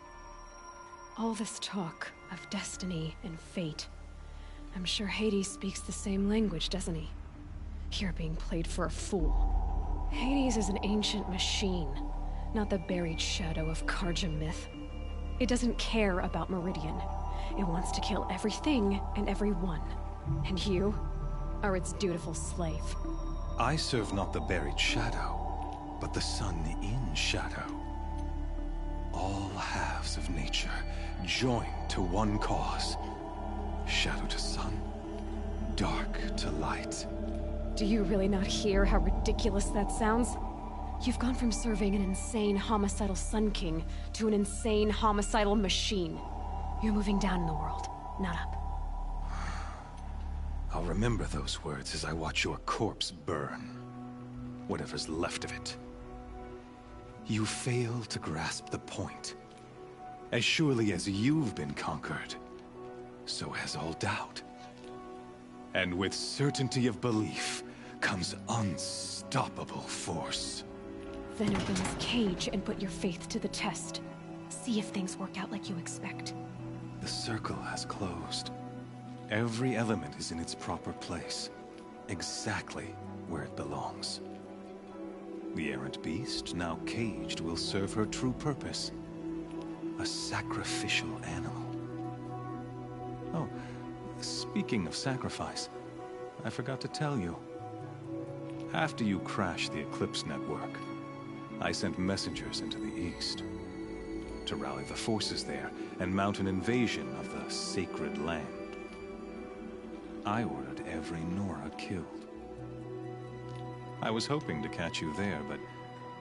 All this talk of destiny and fate. I'm sure Hades speaks the same language, doesn't he? You're being played for a fool. Hades is an ancient machine, not the buried shadow of Karja myth. It doesn't care about Meridian. It wants to kill everything and everyone. And you are its dutiful slave. I serve not the buried shadow, but the sun in shadow. All halves of nature joined to one cause. Shadow to sun, dark to light. Do you really not hear how ridiculous that sounds? You've gone from serving an insane homicidal Sun King to an insane homicidal machine. You're moving down in the world, not up. I'll remember those words as I watch your corpse burn. Whatever's left of it. You fail to grasp the point. As surely as you've been conquered, so has all doubt. And with certainty of belief comes unstoppable force. Then open this cage and put your faith to the test. See if things work out like you expect. The circle has closed. Every element is in its proper place, exactly where it belongs. The errant beast, now caged, will serve her true purpose. A sacrificial animal. Oh, speaking of sacrifice, I forgot to tell you. After you crashed the Eclipse network, I sent messengers into the east to rally the forces there and mount an invasion of the sacred land. I ordered every Nora killed. I was hoping to catch you there, but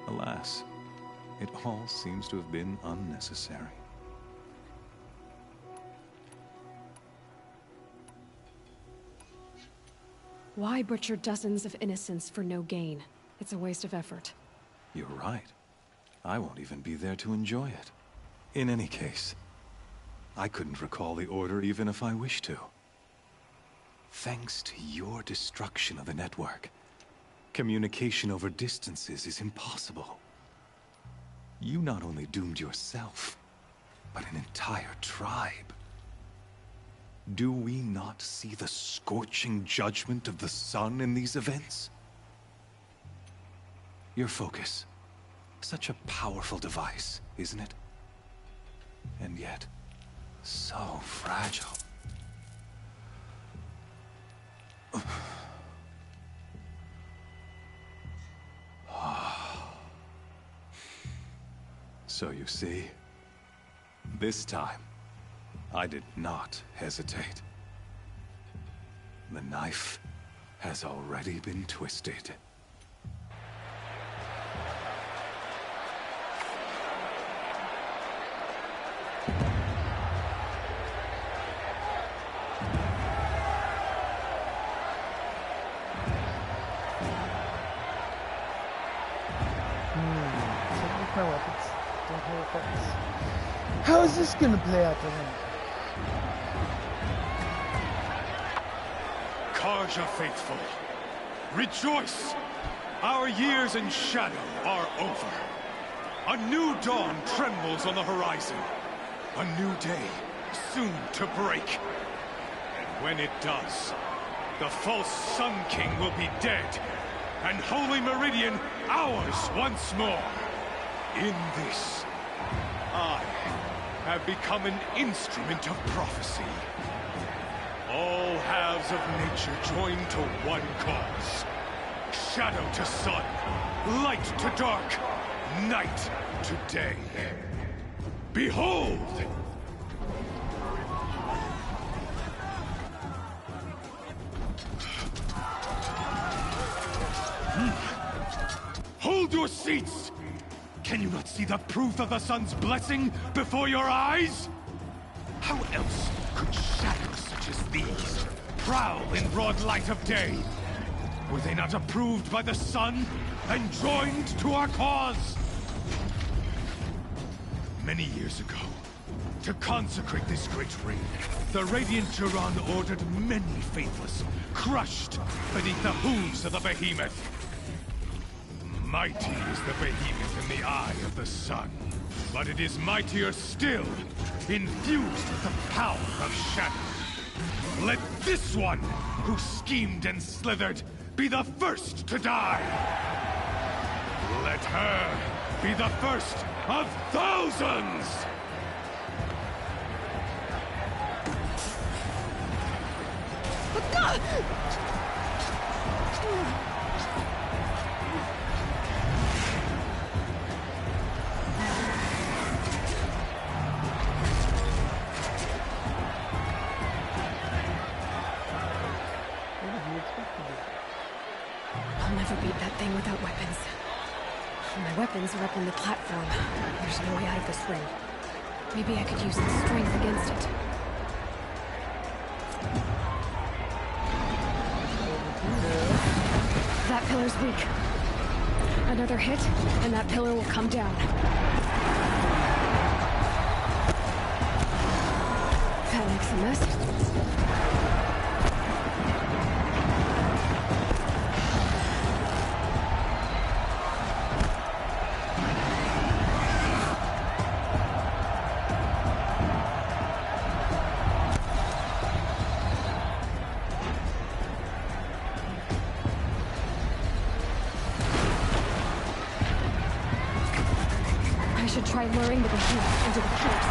alas, it all seems to have been unnecessary. Why butcher dozens of innocents for no gain? It's a waste of effort. You're right. I won't even be there to enjoy it. In any case, I couldn't recall the order even if I wished to. Thanks to your destruction of the network, communication over distances is impossible. You not only doomed yourself, but an entire tribe. Do we not see the scorching judgment of the sun in these events? Your focus. Such a powerful device, isn't it? And yet, so fragile. So you see, this time, I did not hesitate. The knife has already been twisted. How is this gonna play out for him? Karja faithful, rejoice! Our years in shadow are over. A new dawn trembles on the horizon. A new day soon to break. And when it does, the false Sun King will be dead, and Holy Meridian ours once more. In this, I have become an instrument of prophecy. All halves of nature join to one cause. Shadow to sun, light to dark, night to day. Behold! Hold your seats! Can you not see the proof of the sun's blessing before your eyes? How else could shadows such as these prowl in broad light of day? Were they not approved by the sun and joined to our cause? Many years ago, to consecrate this great ring, the Radiant Duran ordered many faithless, crushed beneath the hooves of the behemoth. Mighty is the behemoth in the eye of the sun, but it is mightier still, infused with the power of shadow. Let this one, who schemed and slithered, be the first to die! Let her be the first of thousands! I'll never beat that thing without weapons. My weapons are up on the platform. There's no way out of this ring. Maybe I could use its strength against it. That pillar's weak. Another hit, and that pillar will come down. That makes a mess. Try luring the behemoth into the pit.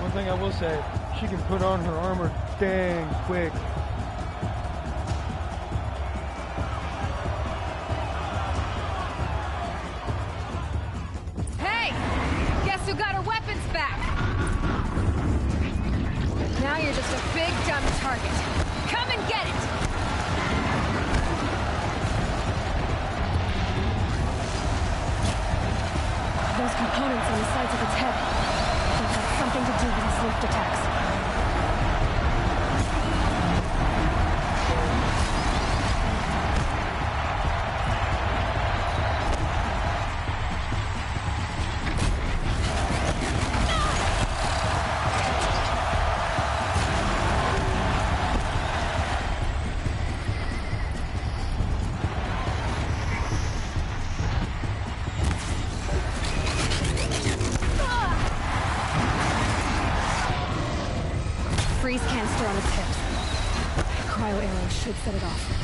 One thing I will say, she can put on her armor dang quick. Now you're just a big, dumb target. Come and get it! those components on the sides of its head. They've got something to do with these lift attacks. Freeze canister on its hips. Cryo arrow should set it off.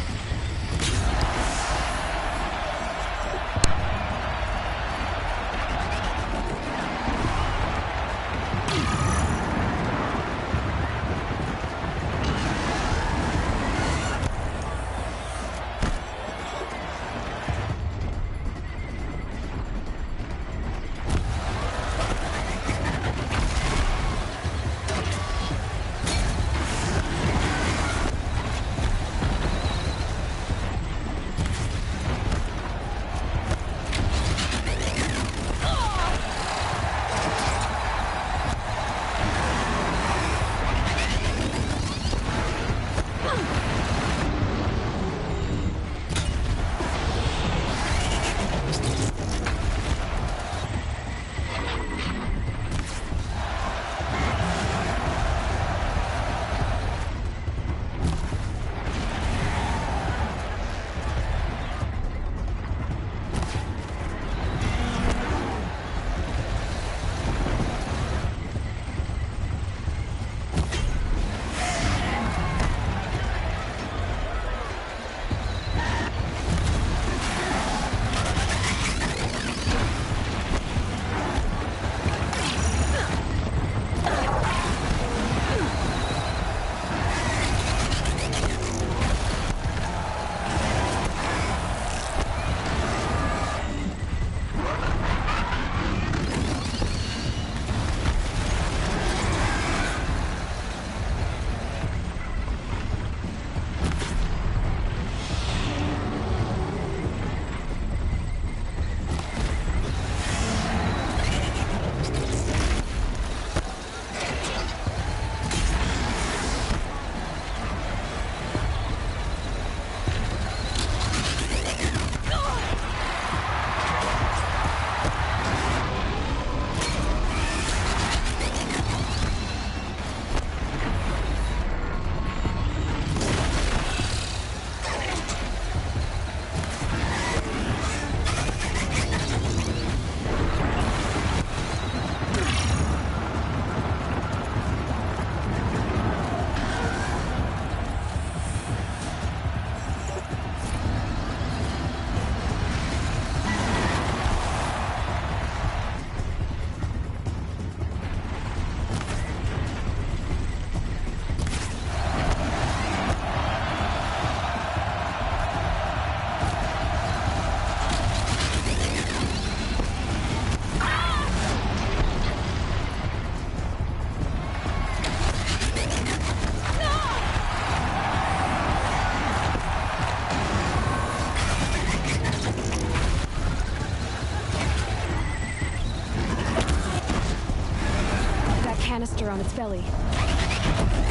Canister on its belly.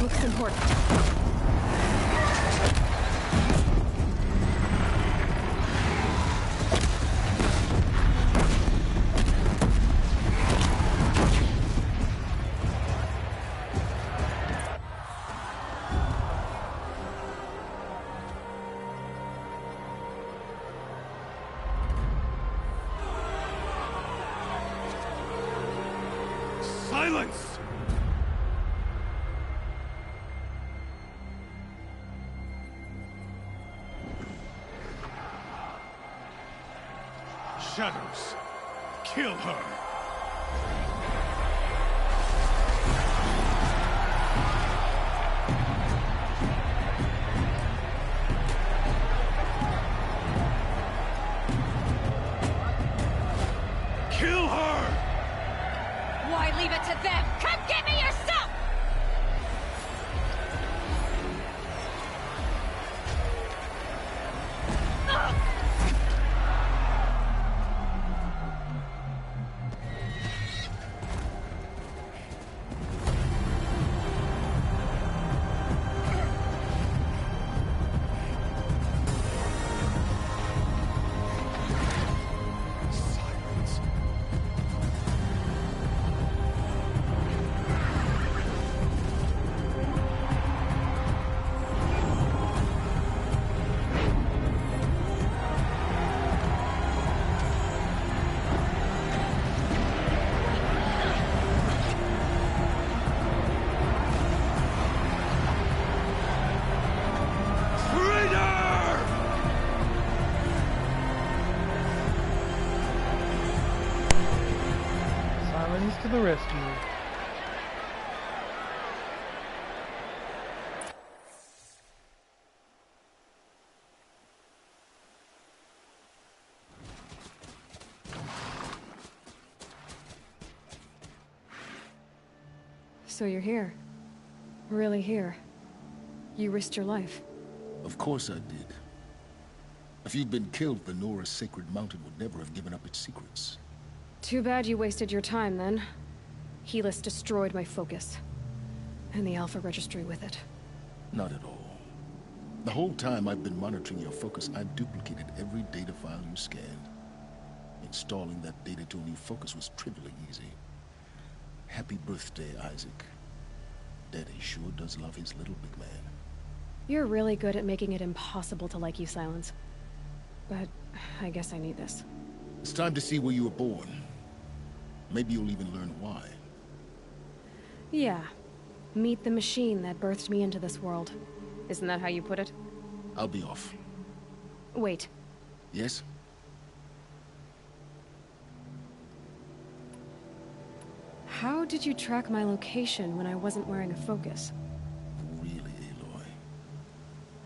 Looks important. Silence! Shadows, kill her! Kill her! Why leave it to them? Come get me your stuff! Friends to the rescue. So you're here. Really here. You risked your life. Of course I did. If you'd been killed, the Nora's sacred mountain would never have given up its secrets. Too bad you wasted your time, then. Helis destroyed my focus. And the Alpha Registry with it. Not at all. The whole time I've been monitoring your focus, I've duplicated every data file you scanned. Installing that data to a new focus was trivially easy. Happy birthday, Isaac. Daddy sure does love his little big man. You're really good at making it impossible to like you, Silence. But I guess I need this. It's time to see where you were born. Maybe you'll even learn why. Yeah. Meet the machine that birthed me into this world. Isn't that how you put it? I'll be off. Wait. Yes? How did you track my location when I wasn't wearing a focus? Really, Aloy?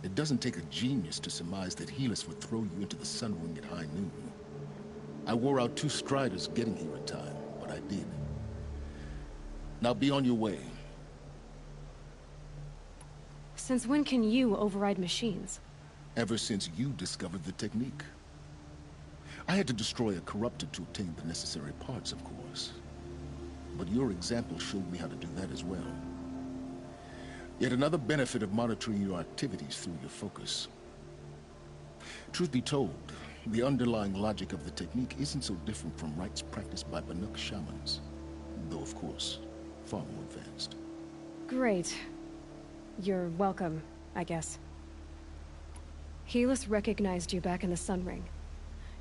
It doesn't take a genius to surmise that Helis would throw you into the sun ring at high noon. I wore out 2 striders getting here in time, but I did. Now be on your way. Since when can you override machines? Ever since you discovered the technique. I had to destroy a corruptor to obtain the necessary parts, of course. But your example showed me how to do that as well. Yet another benefit of monitoring your activities through your focus. Truth be told, the underlying logic of the technique isn't so different from rites practiced by Banuk shamans. Though, of course, far more advanced. Great. You're welcome, I guess. Helis recognized you back in the Sun Ring.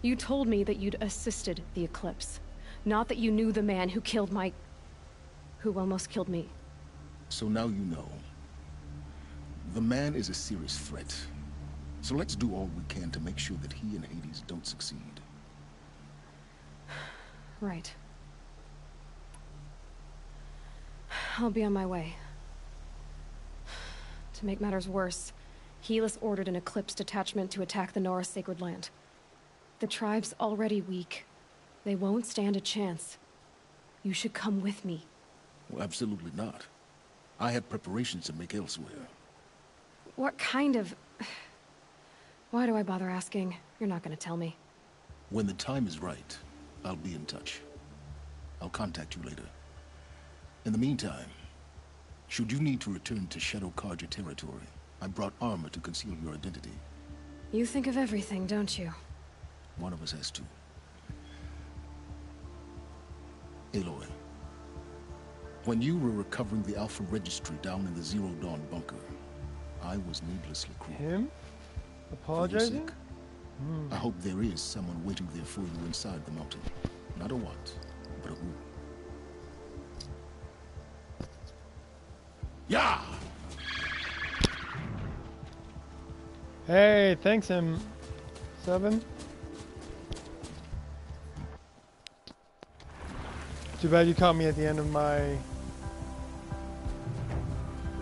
You told me that you'd assisted the Eclipse. Not that you knew the man who killed who almost killed me. So now you know. The man is a serious threat. So let's do all we can to make sure that he and Hades don't succeed. Right. I'll be on my way. To make matters worse, Helis ordered an Eclipse detachment to attack the Nora Sacred Land. The tribe's already weak. They won't stand a chance. You should come with me. Well, absolutely not. I have preparations to make elsewhere. What kind of... Why do I bother asking? You're not gonna tell me. When the time is right, I'll be in touch. I'll contact you later. In the meantime, should you need to return to Shadow Carja territory, I brought armor to conceal your identity. You think of everything, don't you? One of us has to. Aloy, when you were recovering the Alpha Registry down in the Zero Dawn bunker, I was needlessly cruel. Him? Apologizing? I hope there is someone waiting there for you inside the mountain. Not a what, but a who. Yeah! Hey, thanks, M7. Too bad you caught me at the end of my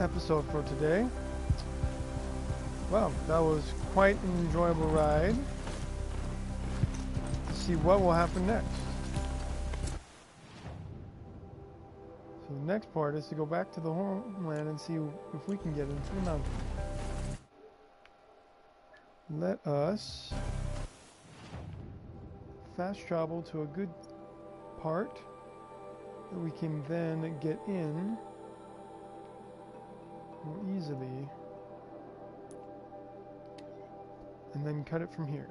episode for today. Well, that was quite an enjoyable ride. Let's see what will happen next. So the next part is to go back to the homeland and see if we can get into the mountain. Let us fast travel to a good part that we can then get in more easily, and then cut it from here.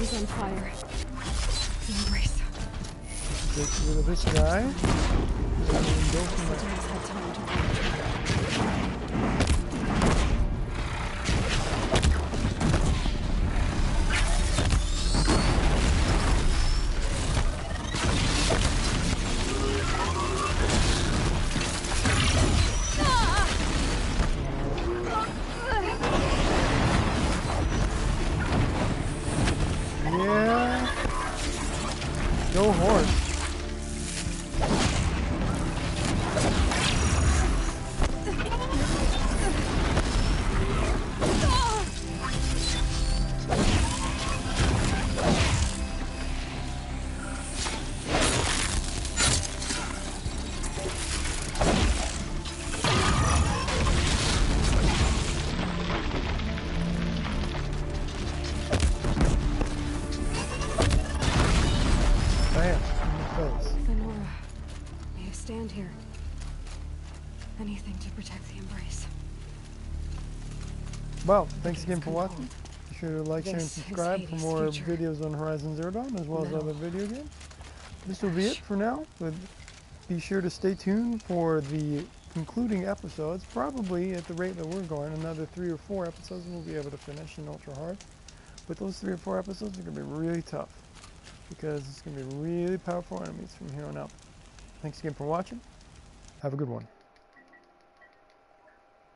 Everything's on fire. The embrace. Get rid of this guy. And then go from there. Sentinels had time to run. Yeah. Go horse. Bam. In the face. Lenora, may I stand here? Anything to protect the embrace. Well, thanks again for watching. Be sure to like, share, and This is subscribe for Hades' more future. videos on Horizon Zero Dawn, as well as Metal. other video games. This will be it for now, but be sure to stay tuned for the concluding episodes. Probably at the rate that we're going, another 3 or 4 episodes we'll be able to finish in Ultra Hard. But those 3 or 4 episodes are going to be really tough, because it's going to be really powerful enemies from here on out. Thanks again for watching. Have a good one.